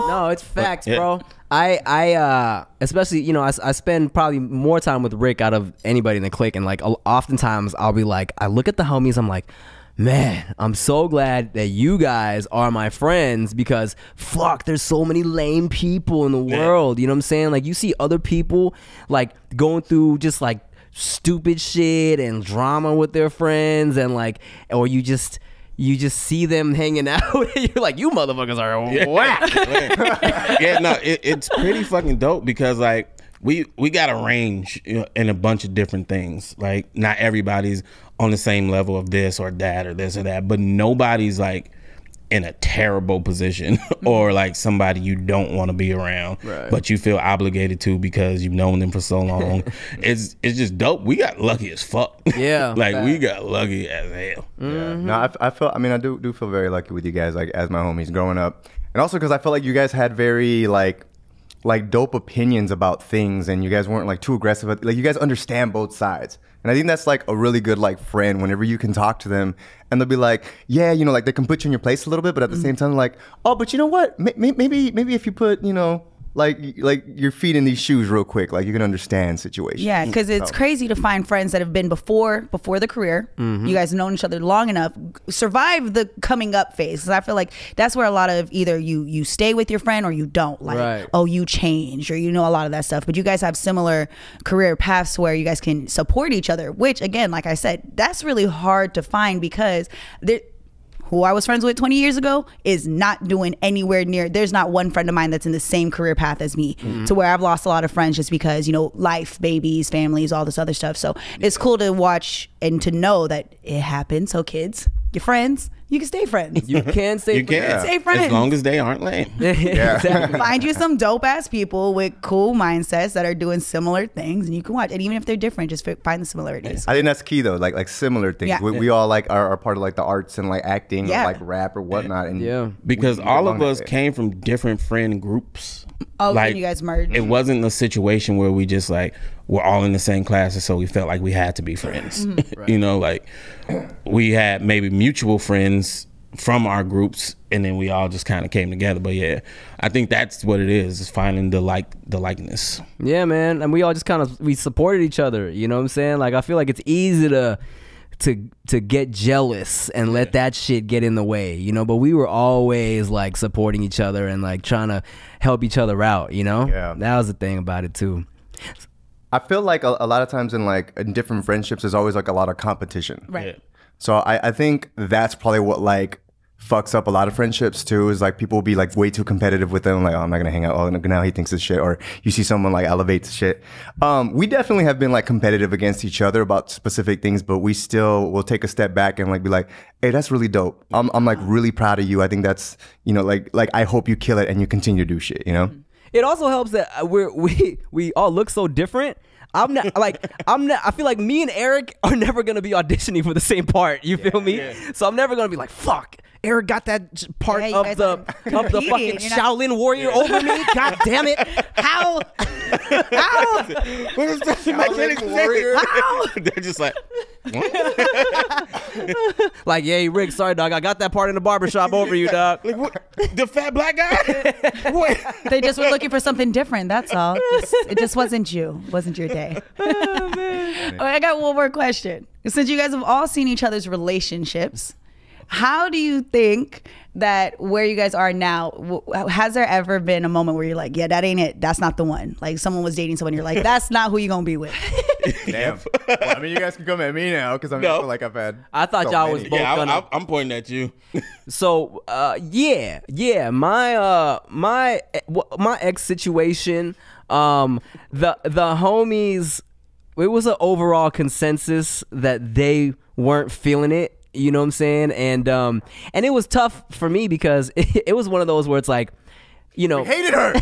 No, it's facts, bro. I especially, you know, I spend probably more time with Rick out of anybody in the clique, and like oftentimes I'll be like, I look at the homies, I'm like, man, I'm so glad that you guys are my friends, because fuck, there's so many lame people in the world. You know what I'm saying? Like you see other people like going through just like stupid shit and drama with their friends, and like, or you just see them hanging out and you're like, you motherfuckers are whack. Yeah, no, it's pretty fucking dope, because like we got a range, you know, in a bunch of different things. Like not everybody's on the same level of this or that or this or that, but nobody's like in a terrible position or like somebody you don't want to be around, but you feel obligated to because you've known them for so long. It's just dope. We got lucky as fuck. Yeah. Like we got lucky as hell. Yeah. No, I do feel very lucky with you guys, like as my homies growing up. And also because I felt like you guys had very like dope opinions about things, and you guys weren't like too aggressive. Like you guys understand both sides. And I think that's like a really good like friend, whenever you can talk to them and they'll be like, yeah, you know, like they can put you in your place a little bit, but at the same time like, oh, but you know what? Maybe if you put, you know, like your feet in these shoes real quick, like you can understand situations. Yeah, because it's crazy to find friends that have been before the career. You guys have known each other long enough, survive the coming up phase. I feel like that's where a lot of either you stay with your friend or you don't. Like, oh, you change, or you know, a lot of that stuff. But you guys have similar career paths where you guys can support each other, which again, like I said, that's really hard to find, because who I was friends with 20 years ago is not doing anywhere near. There's not one friend of mine that's in the same career path as me, to where I've lost a lot of friends just because, you know, life, babies, families, all this other stuff. So it's cool to watch and to know that it happens. So kids, your friends, you can stay friends. You can stay friends. Stay friends. As long as they aren't lame. Exactly. Find you some dope ass people with cool mindsets that are doing similar things, and you can watch. And even if they're different, just find the similarities. I think that's key though, like similar things. Yeah. We all like are part of like the arts and like acting or like rap or whatnot. And because all of us came from different friend groups. Oh, like, and you guys merged. It wasn't a situation where we just like we're all in the same classes, so we felt like we had to be friends. You know, like we had maybe mutual friends from our groups, and then we all just kind of came together. But yeah, I think that's what it is finding the likeness. Yeah, man. And we all just we supported each other, you know what I'm saying? Like I feel like it's easy to get jealous and let that shit get in the way, you know, but we were always like supporting each other and like trying to help each other out, you know? Yeah. That was the thing about it too. I feel like a lot of times in different friendships, there's always like a lot of competition. Right. Yeah. So I think that's probably what like fucks up a lot of friendships too, is like people will be like way too competitive with them, like, oh, I'm not gonna hang out, oh, now he thinks it's shit, or you see someone like elevate shit. We definitely have been like competitive against each other about specific things, but we still will take a step back and like be like, hey, that's really dope. I'm like really proud of you. I think that's, you know, like I hope you kill it and you continue to do shit, you know? It also helps that we all look so different. I feel like me and Eric are never gonna be auditioning for the same part. You feel me? Yeah. So I'm never gonna be like, fuck, Eric got that part of the fucking Shaolin warrior over me. God damn it! How? What is that? Shaolin warrior? How? They're just like, like, yeah, Rick, sorry, dog. I got that part in the barbershop over you, dog. Like what? The fat black guy? What? They just were looking for something different. That's all. It just wasn't you. It wasn't your day. Oh, man. All right, I got one more question. Since you guys have all seen each other's relationships, How do you think that where you guys are now, has there ever been a moment where you're like, yeah, that ain't it, that's not the one? Like someone was dating someone, you're like, that's not who you're gonna be with. Damn. Well, I mean, you guys can come at me now because I feel like I've had. I thought so y'all many. was both gonna. I'm pointing at you. So yeah, my ex situation, the homies, it was an overall consensus that they weren't feeling it. You know what I'm saying? And it was tough for me because it was one of those where it's like, you know, We hated her.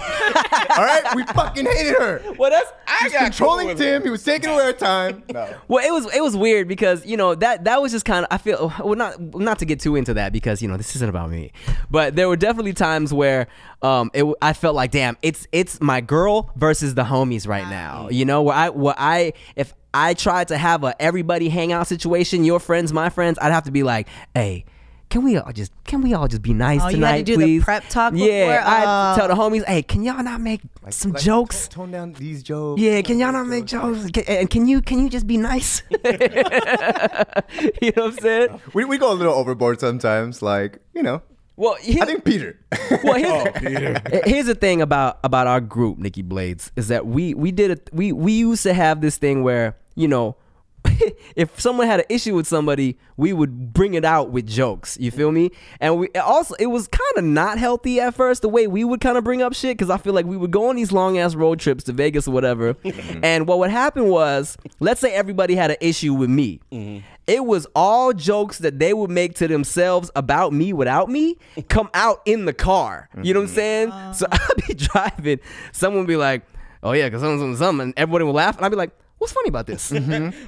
All right, we fucking hated her. well, that's He was controlling Tim. He was taking away our time. No. well, it was weird because you know that was just kind of, I feel, well, not to get too into that because you know this isn't about me, but there were definitely times where I felt like, damn, it's my girl versus the homies right now. You know, if I tried to have a everybody hangout situation, your friends, my friends, I'd have to be like, hey, can we all just be nice tonight, you had to do please? The prep talk Yeah, before? I tell the homies, hey, can y'all not make some jokes? Tone down these jokes. Yeah, can y'all not make jokes? And can you just be nice? You know what I'm saying? We go a little overboard sometimes, like, you know. Well, I think Peter. Well, here's the thing about our group, Nikki Blades, is that we used to have this thing where, you know, if someone had an issue with somebody, we would bring it out with jokes. You feel me? And it was kind of not healthy at first, the way we would kind of bring up shit, because I feel like we would go on these long ass road trips to Vegas or whatever. And what would happen was, let's say everybody had an issue with me. It was all jokes that they would make to themselves about me without me come out in the car. You know what I'm saying? So I'd be driving, someone would be like, oh yeah, because something, and everybody would laugh, and I'd be like, what's funny about this?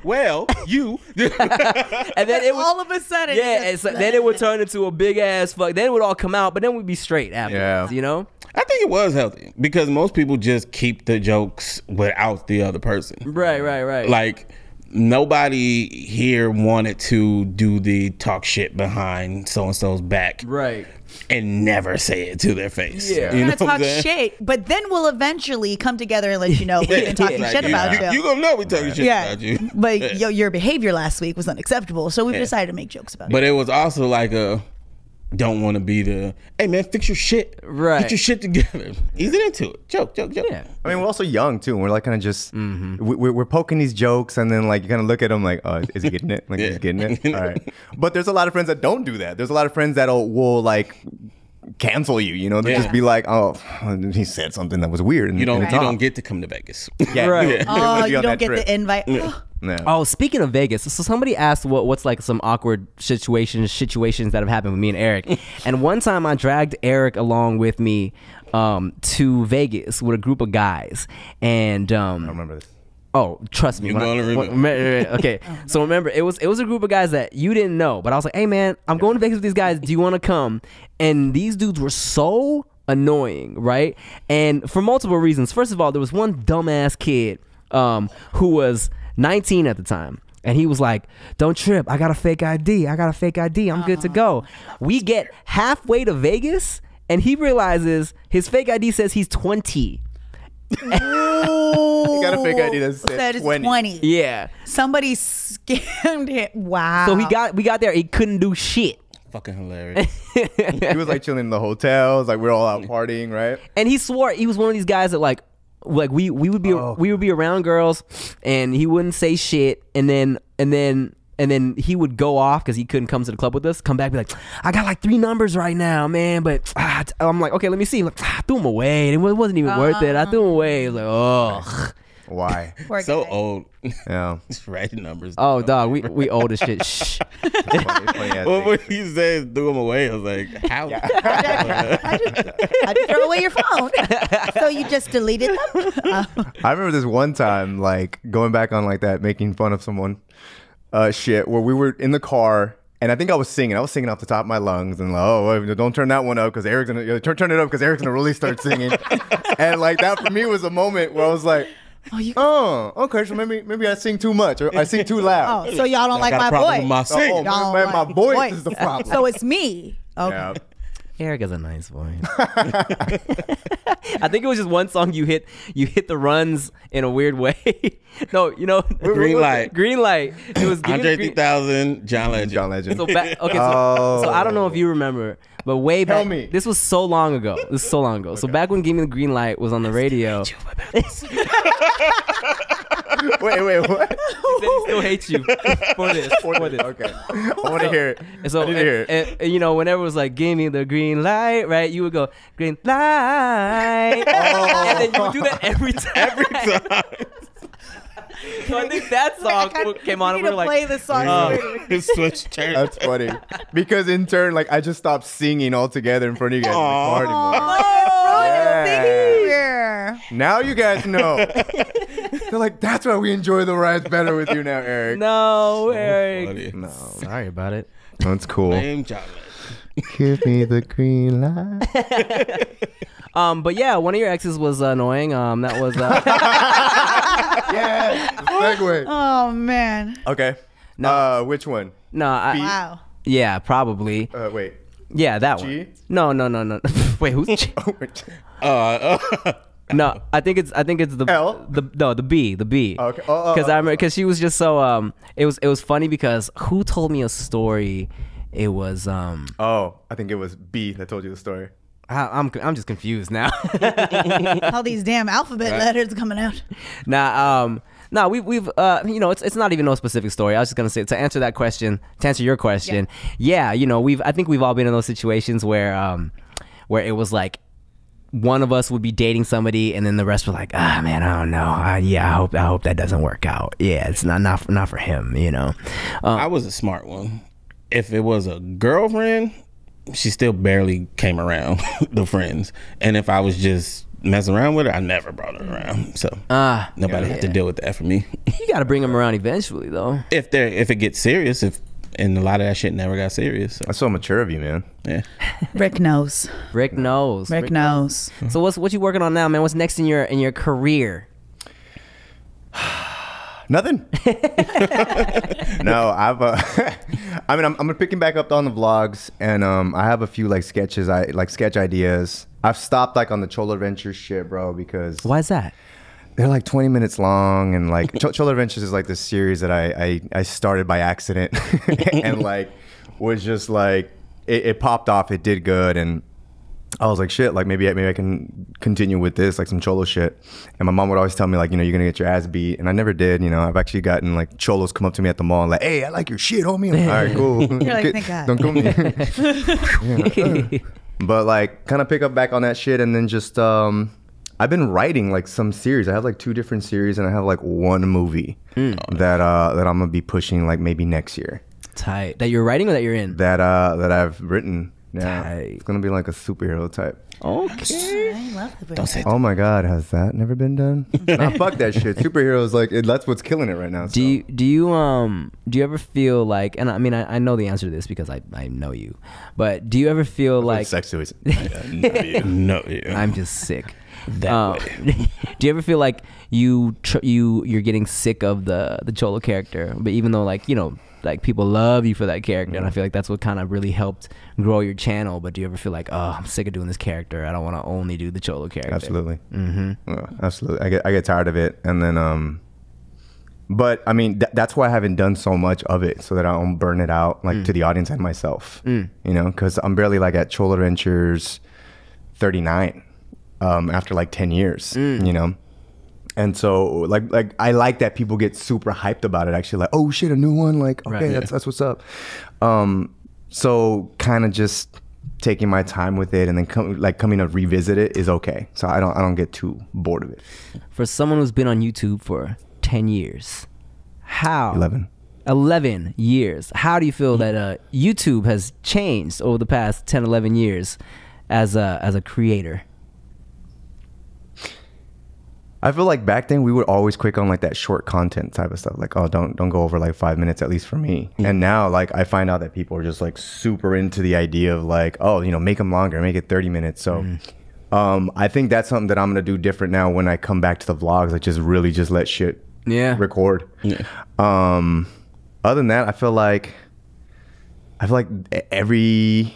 Well, you. And then it would, all of a sudden, yeah, and so then it would turn into a big ass fuck. Then it would all come out, but then we'd be straight afterwards, you know? I think it was healthy because most people just keep the jokes without the other person. Right. Like, nobody here wanted to do the talk shit behind so-and-so's back. Right. And never say it to their face. Yeah. You We're know gonna what I'm talk saying? shit, but then we'll eventually come together and let you know we've been talking Like, shit about you. You gonna know we talking shit about you. But your behavior last week was unacceptable, so we've decided to make jokes about But it. it was also like a, don't want to be the, hey man, fix your shit. Right. Get your shit together. Ease it into it. Joke. Yeah. I mean, we're also young too. And we're like kind of just we're poking these jokes, and then like you kind of look at them like, oh, is he getting it? Like he's getting it. All right. But there's a lot of friends that don't do that. There's a lot of friends that will like cancel you. You know, they just be like, oh, he said something that was weird. And You don't and it's don't get to come to Vegas. Yeah, Right. Oh, you don't get the invite. Yeah. Oh, speaking of Vegas, so somebody asked what's like some awkward situations that have happened with me and Eric. And one time I dragged Eric along with me to Vegas with a group of guys. And I remember this. oh, trust me. You're gonna remember. Okay, so remember, it was a group of guys that you didn't know, but I was like, hey man, I'm going to Vegas with these guys. Do you want to come? And these dudes were so annoying, right? And for multiple reasons. First of all, there was one dumbass kid who was 19 at the time. And he was like, don't trip. I got a fake ID. I'm good to go. We get halfway to Vegas, and he realizes his fake ID says he's 20. You got a fake ID that Said said it's 20. 20. Yeah. Somebody scammed him. Wow. So we got there. He couldn't do shit. Fucking hilarious. He was like chilling in the hotels, like we're all out partying, right? And he swore he was one of these guys that like we would be around girls, and he wouldn't say shit, and then he would go off because he couldn't come to the club with us. Come back, be like, I got like 3 numbers right now, man. But I'm like, okay, let me see. Like, I threw them away. It wasn't even worth it. I threw them away. It was like, oh. Why? Poor So guy. old. Yeah. Just writing numbers. Oh, dog, we old as shit. Shh. Funny ass Well, thing. when he said threw him away, I was like, how? How'd you throw away your phone? So you just deleted them? I remember this one time, like going back on like that, making fun of someone, shit, where we were in the car, and I think I was singing off the top of my lungs, and like, oh, don't turn that one up because Eric's gonna turn it up because Eric's gonna really start singing, and like that for me was a moment where I was like, oh, okay, so maybe I sing too much or I sing too loud. Oh, so y'all don't like got a my problem voice. with my singing. Oh, Y'all man, don't my like voice is the problem. So it's me. Okay. Yeah. Eric has a nice voice. I think it was just one song you hit the runs in a weird way. No, you know, Green Light. Green Light. It was Andre 3000, John Legend. John Legend. So so I don't know if you remember, but way back. Tell me. This was so long ago. So back when Give Me the Green Light was on the radio. Wait, what? He said he still hates you for this. Okay. I want to hear it. And so, I need to hear it. and, you know, whenever it was like, give me the green light, right? You would go, green light. And then you would do that every time. Every time. So I think that song came on and we were like, play the song. Switch chairs. That's funny. Because in turn, like, I just stopped singing altogether in front of you guys. Like, Yeah. now you guys know. They're like, that's why we enjoy the rides better with you now, Eric. no, Eric. Funny. No. Sorry about it. That's cool. Name John Legend. Give me the green light. But yeah, one of your exes was annoying. That was Yeah. Segue. Oh man. Okay. No. Which one? no. Wow. Yeah, probably. Wait. Yeah, that G? one. No. Wait, who's G? No, I think it's the L? the B. Okay. Because I remember because she was just so it was funny because who told me a story? It was I think it was B that told you the story. I'm just confused now. All these damn alphabet letters coming out. Nah, we've you know, it's not even no specific story. I was just gonna say to answer your question. Yeah, you know, I think we've all been in those situations where it was like one of us would be dating somebody and then the rest were like, man, I don't know. I hope that doesn't work out. Yeah, it's not for him, you know. I was a smart one. If it was a girlfriend, she still barely came around the friends. And if I was just messing around with her, I never brought her around. So nobody had to deal with that for me. You got to bring them around eventually, though. If it gets serious, and a lot of that shit never got serious. So. That's so mature of you, man. Yeah. Rick knows. Rick knows. Rick knows. So what you working on now, man? What's next in your career? Nothing. No, I'm picking back up on the vlogs, and I have a few like sketches, sketch ideas. I've stopped like on the Cholo Adventures shit, bro, because Why is that? they're like 20 minutes long, and like Cholo Adventures is like this series that I started by accident, and like was just like it popped off, it did good, and I was like, shit, like maybe I can continue with this, like some Cholo shit. And my mom would always tell me like, you know, you're gonna get your ass beat, and I never did. You know, I've actually gotten like Cholos come up to me at the mall and like, hey, I like your shit, homie. I'm like, all right, cool. You're like, thank God. Don't come here. But like, kind of pick up back on that shit, and then just I've been writing like some series. I have like 2 different series, and I have like 1 movie that I'm gonna be pushing like maybe next year. Tight. That you're writing or that you're in? That I've written. Yeah, Tight. it's gonna be like a superhero type. Okay. I love the Don't say Oh my God, has that never been done? Nah, fuck that shit. Superheroes, like that's what's killing it right now. So. Do you ever feel like, and I mean I know the answer to this because I know you, but do you ever feel like sex toys? No, I'm just sick? that way. Do you ever feel like you're getting sick of the Cholo character, but even though like, you know, like people love you for that character, and I feel like that's what kind of really helped grow your channel, but do you ever feel like, oh, I'm sick of doing this character, I don't want to only do the Cholo character? Absolutely. Absolutely. I get tired of it, and then but I mean that's why I haven't done so much of it, so that I don't burn it out like to the audience and myself. You know, because I'm barely like at Cholo Adventures 39 after like 10 years. You know. And so, like I like that people get super hyped about it. Actually, like, oh shit, a new one. Like, okay, Right. that's what's up. So kind of just taking my time with it, and then coming to revisit it is okay. So I don't get too bored of it. For someone who's been on YouTube for 10 years, how 11 years, how do you feel that YouTube has changed over the past 10, 11 years as a creator? I feel like back then we would always quick on like that short content type of stuff. Like, oh, don't go over like 5 minutes, at least for me. And now like I find out that people are just like super into the idea of like, oh, you know, make them longer, make it 30 minutes. So I think that's something that I'm gonna do different now when I come back to the vlogs. Like just really just let shit record. Other than that, I feel like every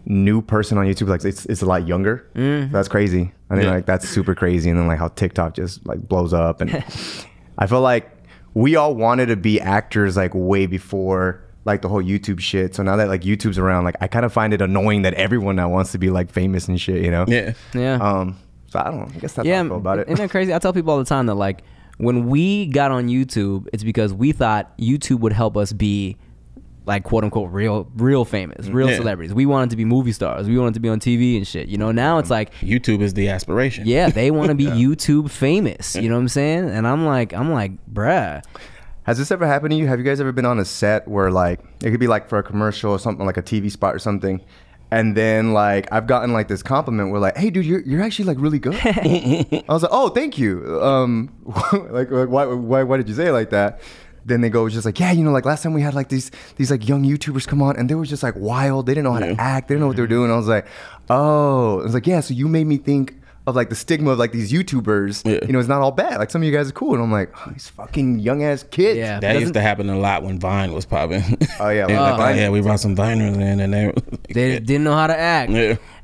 new person on YouTube, like it's a lot younger. That's crazy. I think like that's super crazy. And then like how TikTok just like blows up, and I feel like we all wanted to be actors like way before like the whole YouTube shit. So now that like YouTube's around, like I kind of find it annoying that everyone now wants to be like famous and shit, you know? Yeah. So I don't know. I guess that's how I feel about it. Isn't that crazy? I tell people all the time that like when we got on YouTube, it's because we thought YouTube would help us be like quote unquote real famous, real celebrities. We wanted to be movie stars. We wanted to be on TV and shit. You know, now it's like YouTube is the aspiration. Yeah, they want to be YouTube famous. You know what I'm saying? And I'm like, bruh. Has this ever happened to you? Have you guys ever been on a set where like it could be like for a commercial or something, like a TV spot or something, and then like I've gotten like this compliment where like, hey dude, you're actually like really good. I was like, oh, thank you. Like why did you say it like that? Then they go just like, yeah, you know, like last time we had like these like young YouTubers come on and they were just like wild. They didn't know how to act. They didn't know what they were doing. I was like, oh, I was like, yeah. So you made me think of like the stigma of like these YouTubers, you know, it's not all bad. Like some of you guys are cool. And I'm like, oh, these fucking young ass kids. Yeah, that used to happen a lot when Vine was popping. Oh yeah. Yeah, we brought some Viners in and they didn't know how to act.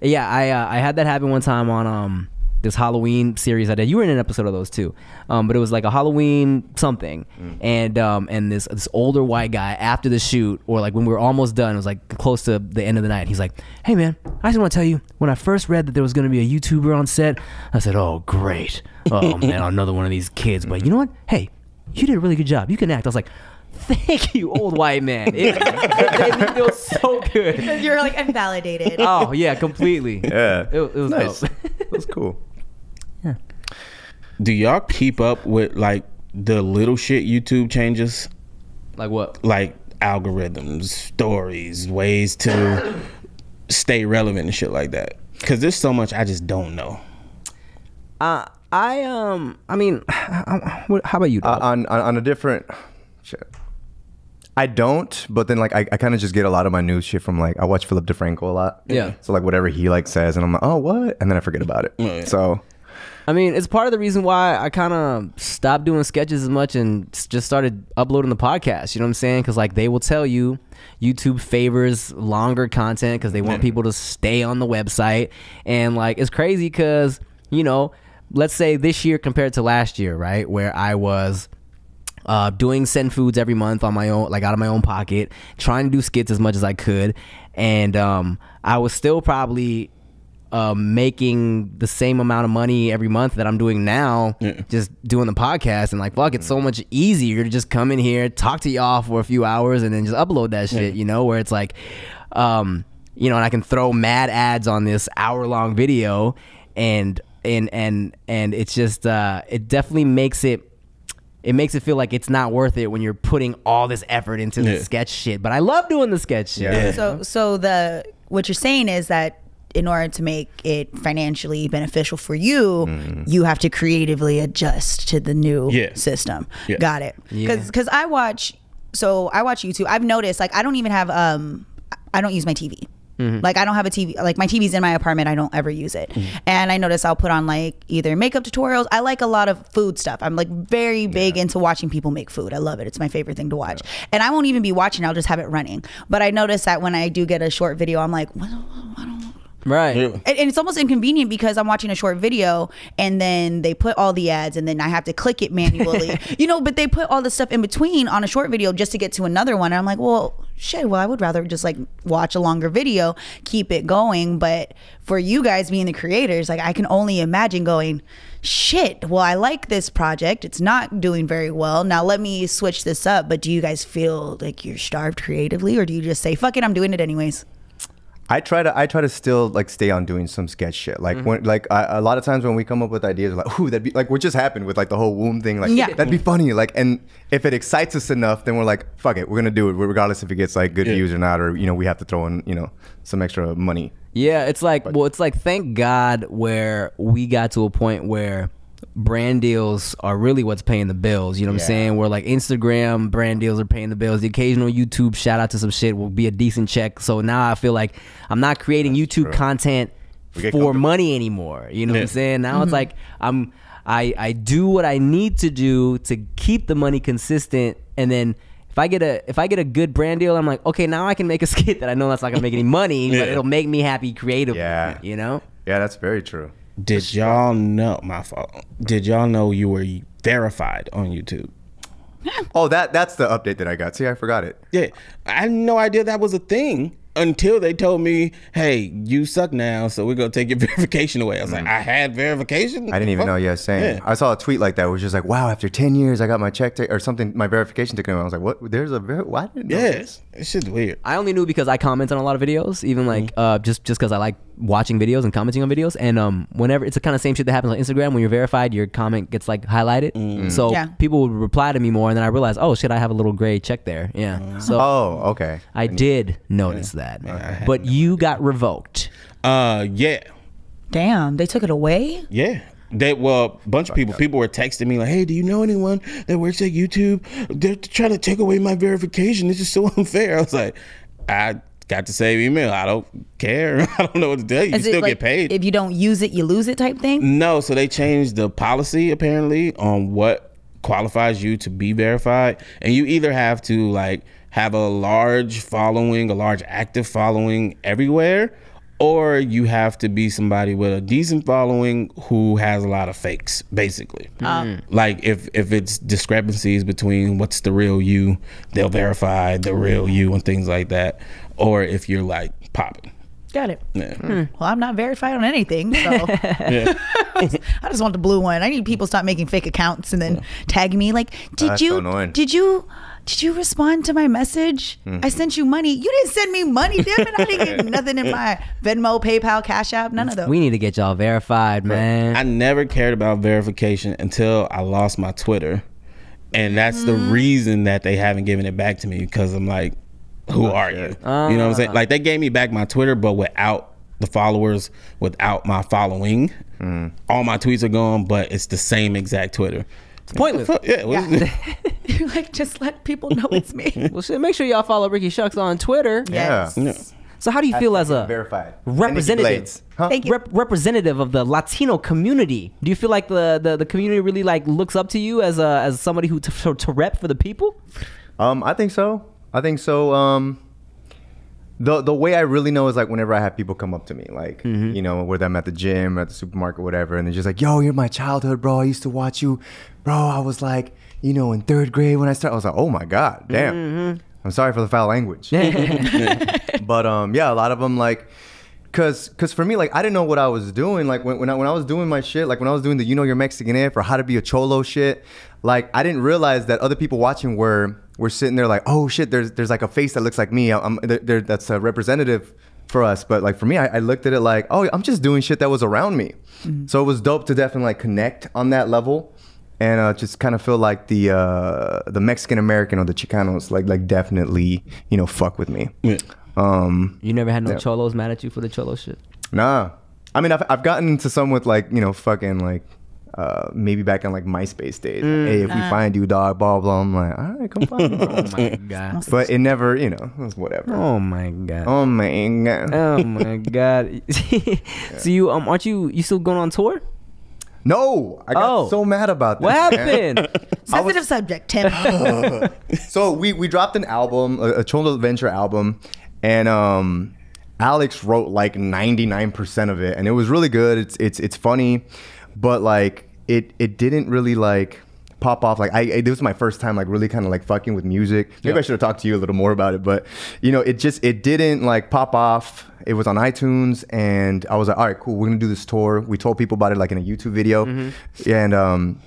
Yeah, I had that happen one time on this Halloween series I did. You were in an episode of those too, but it was like a Halloween something, and this older white guy after the shoot, or like when we were almost done, it was like close to the end of the night. He's like, "Hey man, I just want to tell you, when I first read that there was going to be a YouTuber on set, I said, oh great, oh man, another one of these kids. But you know what? Hey, you did a really good job. You can act." I was like, thank you, old white man. It made me feel so good. You're like, I'm validated. Oh yeah, completely. Yeah, it was nice. dope. It was cool. Yeah. Do y'all keep up with like the little shit YouTube changes? Like what? Like algorithms, stories, ways to stay relevant and shit like that. Because there's so much I just don't know. I mean, how about you? On a different shit. I don't, but then like I kind of just get a lot of my news shit from like I watch Philip DeFranco a lot. Yeah. So like whatever he like says, and I'm like, oh what, and then I forget about it. Yeah. So. I mean, it's part of the reason why I kind of stopped doing sketches as much and just started uploading the podcast. You know what I'm saying? Because like they will tell you YouTube favors longer content because they want people to stay on the website. And like it's crazy because, you know, let's say this year compared to last year, right? Where I was doing Send Foods every month on my own, like out of my own pocket, trying to do skits as much as I could. And I was still probably making the same amount of money every month that I'm doing now, just doing the podcast. And like, fuck, it's so much easier to just come in here, talk to y'all for a few hours, and then just upload that shit, you know, where it's like, you know, and I can throw mad ads on this hour-long video, and it's just, it definitely makes it feel like it's not worth it when you're putting all this effort into the sketch shit. But I love doing the sketch shit. So what you're saying is that in order to make it financially beneficial for you, you have to creatively adjust to the new system. Got it. Because I watch YouTube. I've noticed like I don't even have I don't use my TV. Like I don't have a TV. Like my TV's in my apartment. I don't ever use it. And I notice I'll put on like either makeup tutorials. I like a lot of food stuff. I'm like very big into watching people make food. I love it. It's my favorite thing to watch. And I won't even be watching. I'll just have it running. But I notice that when I do get a short video, I'm like, I don't. Right. And it's almost inconvenient because I'm watching a short video and then they put all the ads and then I have to click it manually, you know, but they put all the stuff in between on a short video just to get to another one. And I'm like, well, shit, I would rather just like watch a longer video, keep it going. But for you guys being the creators, like I can only imagine going, shit, well, I like this project. It's not doing very well. Now let me switch this up. But do you guys feel like you're starved creatively, or do you just say, fuck it, I'm doing it anyways? I try to still like stay on doing some sketch shit. Like when like a lot of times when we come up with ideas, we're like, ooh, that'd be like what just happened with like the whole womb thing. Like that'd be funny. Like, and if it excites us enough, then we're like, fuck it, we're gonna do it, regardless if it gets like good views or not, or you know, we have to throw in, you know, some extra money. Yeah, it's like, well, it's like, thank God where we got to a point where brand deals are really what's paying the bills. You know what I'm saying? Where like Instagram brand deals are paying the bills. The occasional YouTube shout out to some shit will be a decent check. So now I feel like I'm not creating YouTube content for money anymore. You know what I'm saying? Now it's like I do what I need to do to keep the money consistent, and then if I get a good brand deal, I'm like, okay, now I can make a skit that I know that's not gonna make any money, but it'll make me happy creatively. Yeah. You know? Yeah, that's very true. Did y'all know, my fault, did y'all know you were verified on YouTube? Oh, that's the update that I got. See, I forgot it. Yeah, I had no idea that was a thing until they told me, hey, you suck now, so we're gonna take your verification away. I was like, I had verification? I didn't even know. Yeah, same. Yeah. I saw a tweet like that. It was just like, wow, after 10 years, I got my check or something, my verification taken away. I was like, what? There's a why didn't know this? It's shit's weird. I only knew because I comment on a lot of videos, even like just because I like watching videos and commenting on videos. And whenever it's the kind of same shit that happens on Instagram, when you're verified, your comment gets like highlighted. So people would reply to me more, and then I realized, oh shit, I have a little gray check there. Yeah. So okay. I did notice that, but you got revoked. Yeah. Damn, they took it away? Yeah. A bunch of people were texting me like, hey, do you know anyone that works at YouTube? They're trying to take away my verification. This is so unfair. I was like, I got the same email. I don't care. I don't know what to tell you. You still get paid. If you don't use it, you lose it type thing? No, so they changed the policy apparently on what qualifies you to be verified. And you either have to like have a large following, a large active following everywhere, or you have to be somebody with a decent following who has a lot of fakes, basically. Like if it's discrepancies between what's the real you, they'll verify the real you and things like that. Or if you're like popping. Got it. Yeah. Well, I'm not verified on anything, so I just want the blue one. I need people to stop making fake accounts and then tag me like, did you respond to my message? I sent you money. You didn't send me money, damn it. I didn't get nothing in my Venmo, PayPal, Cash App, none of those. We need to get y'all verified, man. I never cared about verification until I lost my Twitter. And that's the reason that they haven't given it back to me, because I'm like, who are you? You know what I'm saying? Like they gave me back my Twitter, but without the followers, without my following. All my tweets are gone, but it's the same exact Twitter. It's pointless. You're like, just let people know it's me. Well, shit, make sure y'all follow Ricky Shucks on Twitter. Yes. Yeah. So how do you feel as a verified representative? Thank you. Representative of the Latino community? Do you feel like the community really like looks up to you as somebody who to rep for the people? I think so. The way I really know is like whenever I have people come up to me, like, you know, whether I'm at the gym, at the supermarket, whatever, and they're just like, yo, you're my childhood, bro. I used to watch you. Bro, I was like, you know, in 3rd grade when I started. I was like, oh my God, damn. I'm sorry for the foul language. But yeah, a lot of them like, cause for me, like, I didn't know what I was doing. Like when I was doing my shit, like when I was doing the You Know You're Mexican If or How to Be a Cholo shit, like I didn't realize that other people watching were sitting there like, oh shit, there's like a face that looks like me. That's a representative for us. But like for me, I looked at it like, oh, I'm just doing shit that was around me. So it was dope to definitely like connect on that level. And just kind of feel like the Mexican American or the Chicanos like definitely, you know, fuck with me. Yeah. You never had no cholos mad at you for the cholo shit? Nah. I mean, I've gotten into some with like, you know, fucking like maybe back on like MySpace days. Like, hey, if we find you, dog, blah blah. I'm like, all right, come find me. Oh my God. But it never, you know, it was whatever. Oh my God. Oh my God. Oh my God. So you aren't you still going on tour? No, I got so mad about that. What happened? Sensitive subject, Tim. So we dropped an album, a Cholo Adventure album, and Alex wrote like 99% of it, and it was really good. It's funny, but like it didn't really like pop off. Like this was my first time like really kind of like fucking with music. Maybe I should have talked to you a little more about it, but you know, it didn't like pop off. It was on iTunes, and I was like, all right, cool, we're gonna do this tour. We told people about it like in a YouTube video, and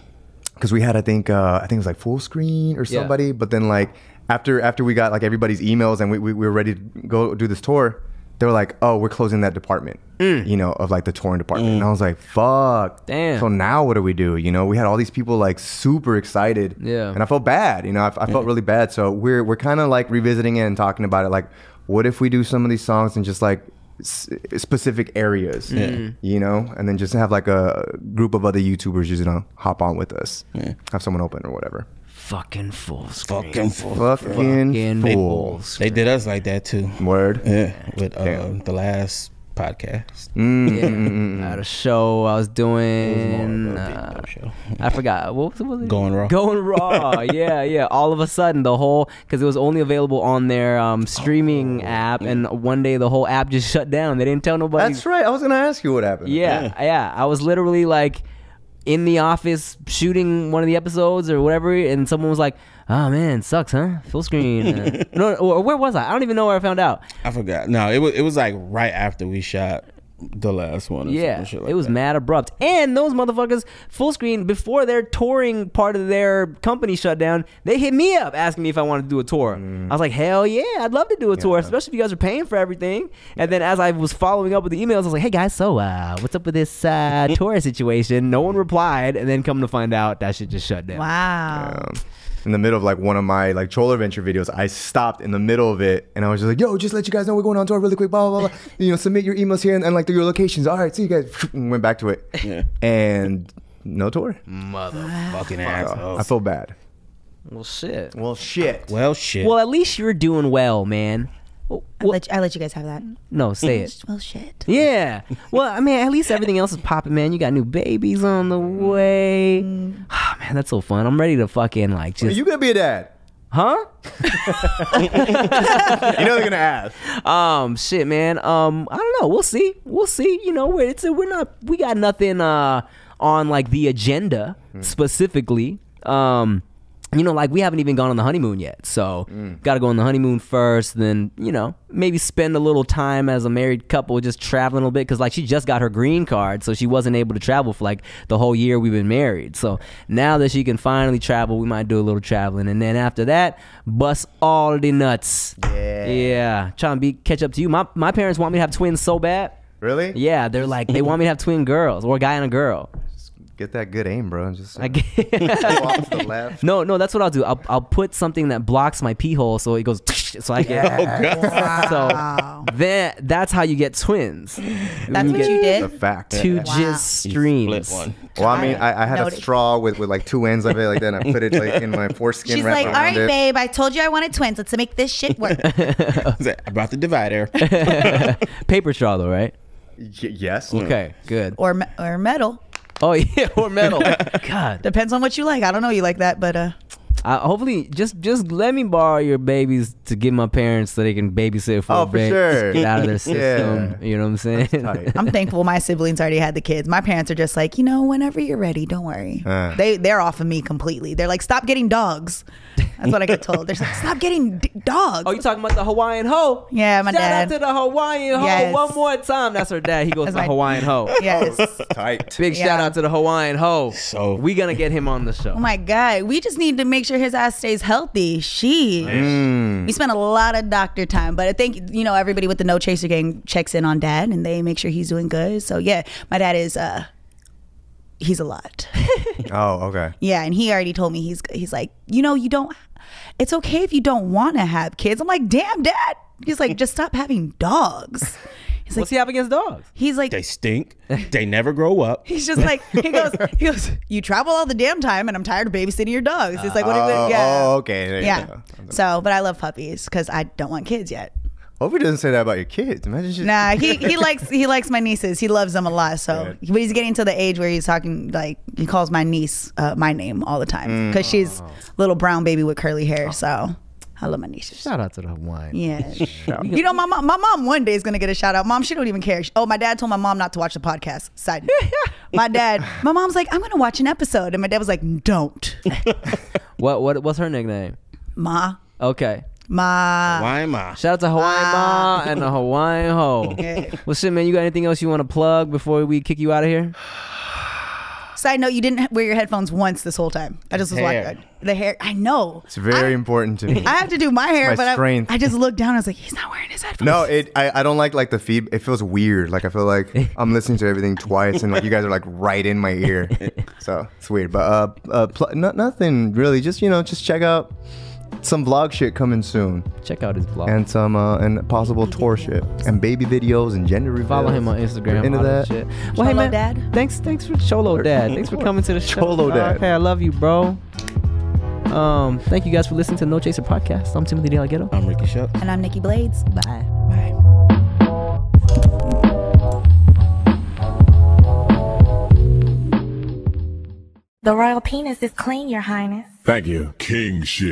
because we had I think it was like Full Screen or somebody, but then like after we got like everybody's emails and we were ready to go do this tour, they were like, oh, we're closing that department, you know, of like the touring department. And I was like, fuck. Damn. So now what do we do? You know, we had all these people like super excited. Yeah. And I felt bad, you know, I felt really bad. So we're kind of like revisiting it and talking about it. Like, what if we do some of these songs in just like specific areas, you know, and then just have like a group of other YouTubers just, you know, hop on with us, have someone open or whatever. Fucking full screen. Fucking full. Fucking full. They did us like that too. Word. Yeah. With the last podcast. I had a show I was doing. I forgot. What was it? Going Raw. Going Raw. Yeah. All of a sudden, because it was only available on their streaming app, and one day the whole app just shut down. They didn't tell nobody. That's right. I was gonna ask you what happened. Yeah. I was literally like in the office shooting one of the episodes or whatever, and someone was like, "Oh man, sucks, huh? Full screen." No, or where was I? I don't even know where I found out. I forgot. No, it was like right after we shot the last one. Yeah, it was mad abrupt. And those motherfuckers, full screen, before their touring part of their company shut down, they hit me up asking me if I wanted to do a tour. I was like, hell yeah, I'd love to do a tour, especially if you guys are paying for everything. And then as I was following up with the emails, I was like, hey guys, so what's up with this tour situation? No one replied, and then come to find out that shit just shut down. Wow. In the middle of like one of my like troll adventure videos, I stopped in the middle of it and I was just like, yo, just let you guys know we're going on tour really quick, blah blah blah. You know, submit your emails here and like your locations. All right, see you guys. And went back to it. Yeah. And no tour. Motherfucking asshole. I feel bad. Well shit. Well shit. Well, at least you're doing well, man. I let you guys have that. No, say it. Well, shit. Yeah. Well, I mean, at least everything else is popping, man. You got new babies on the way. Oh, man, that's so fun. I'm ready to fucking like just. Are you gonna be a dad? Huh? You know they're gonna ask. Shit, man. I don't know. We'll see. You know, we got nothing on like the agenda specifically. You know, like we haven't even gone on the honeymoon yet, so gotta go on the honeymoon first, then, you know, maybe spend a little time as a married couple just traveling a little bit, because like she just got her green card, so she wasn't able to travel for like the whole year we've been married. So now that she can finally travel, we might do a little traveling, and then after that, bust all the nuts. Yeah, trying to catch up to you. My parents want me to have twins so bad. Really? Yeah, they're like, they want me to have twin girls, or a guy and a girl. Get that good aim, bro. Just I go off to the left. No, that's what I'll do. I'll put something that blocks my pee hole so it goes so I get Wow. So then that's how you get twins. That's what you did? The fact. Two Wow. jizz streams. Split one. Well, I mean, I had Noted. a straw with like two ends of it like that, and I put it like in my foreskin. She's wrapped like, all right, around it. babe, I told you I wanted twins. Let's make this shit work. I brought the divider. Paper straw though, right? Yes. Okay, good. or metal. Oh yeah, or metal. God. Depends on what you like. I don't know you like that, but Hopefully, just let me borrow your babies to give my parents so they can babysit for a for bit. sure. Get out of their system. Yeah. You know what I'm saying? Tight. I'm thankful my siblings already had the kids. My parents are just like, you know, whenever you're ready, don't worry. They're off of me completely. They're like, stop getting dogs. That's what I get told. They're like, stop getting dogs. Oh, you talking about the Hawaiian hoe? Yeah, my Shout dad. out to the Hawaiian hoe Yes. one more time. That's her dad. He goes That's to the my- Hawaiian hoe. Yes. Tight. Big shout out to the Hawaiian hoe. So- we gonna get him on the show. Oh my God. We just need to make sure his ass stays healthy. We spent a lot of doctor time, but I think, you know, everybody with the No Chaser gang checks in on dad and they make sure he's doing good. So yeah, my dad is, he's a lot. Oh, okay. Yeah. And he already told me, he's like, you know, it's okay if you don't want to have kids. I'm like, damn, dad. He's like, just stop having dogs. He's like, What's he have against dogs? he's like, They stink. They never grow up. he's just like, he goes, you travel all the damn time and I'm tired of babysitting your dogs. It's like, what are you, yeah. Oh, okay. There you Yeah. go. So, but I love puppies because I don't want kids yet. Hope he doesn't say that about your kids. Imagine just Nah, he likes my nieces. He loves them a lot. So, Good. but he's getting to the age where he's talking like he calls my niece my name all the time because she's little brown baby with curly hair. So, I love my nieces. Shout out to the Hawaiian. Yeah, you know, my mom one day is gonna get a shout out. Mom, she don't even care. Oh, my dad told my mom not to watch the podcast. Side note. My mom's like, I'm gonna watch an episode, and my dad was like, don't. What's her nickname? Ma, Okay. ma. Why am I? Shout out to Hawaiian Ma and the Hawaiian hoe. Yeah. Well, shit, man, you got anything else you want to plug before we kick you out of here? Side note, you didn't wear your headphones once this whole time. I just was Hair. watching the hair. I know. It's very important to me. I have to do my hair, My but strength. I just looked down. I was like, he's not wearing his headphones. No, I don't like the feed. It feels weird. Like I feel like I'm listening to everything twice, and like you guys are like right in my ear. So it's weird. But nothing really. Just just check out some vlog shit coming soon, Check out his vlog. and some and possible tour shit, and baby videos and gender reveals. Follow him on Instagram. Into all that. Shit. Cholo hey, man, Dad? Thanks for Cholo Dad. Thanks for coming to the show. Cholo Dad. Hey, I love you, bro. Thank you guys for listening to the No Chaser podcast. I'm Timothy De La Ghetto. I'm Ricky Shuck. And I'm Nikki Blades. Bye. Bye. The royal penis is clean, Your Highness. Thank you. King shit.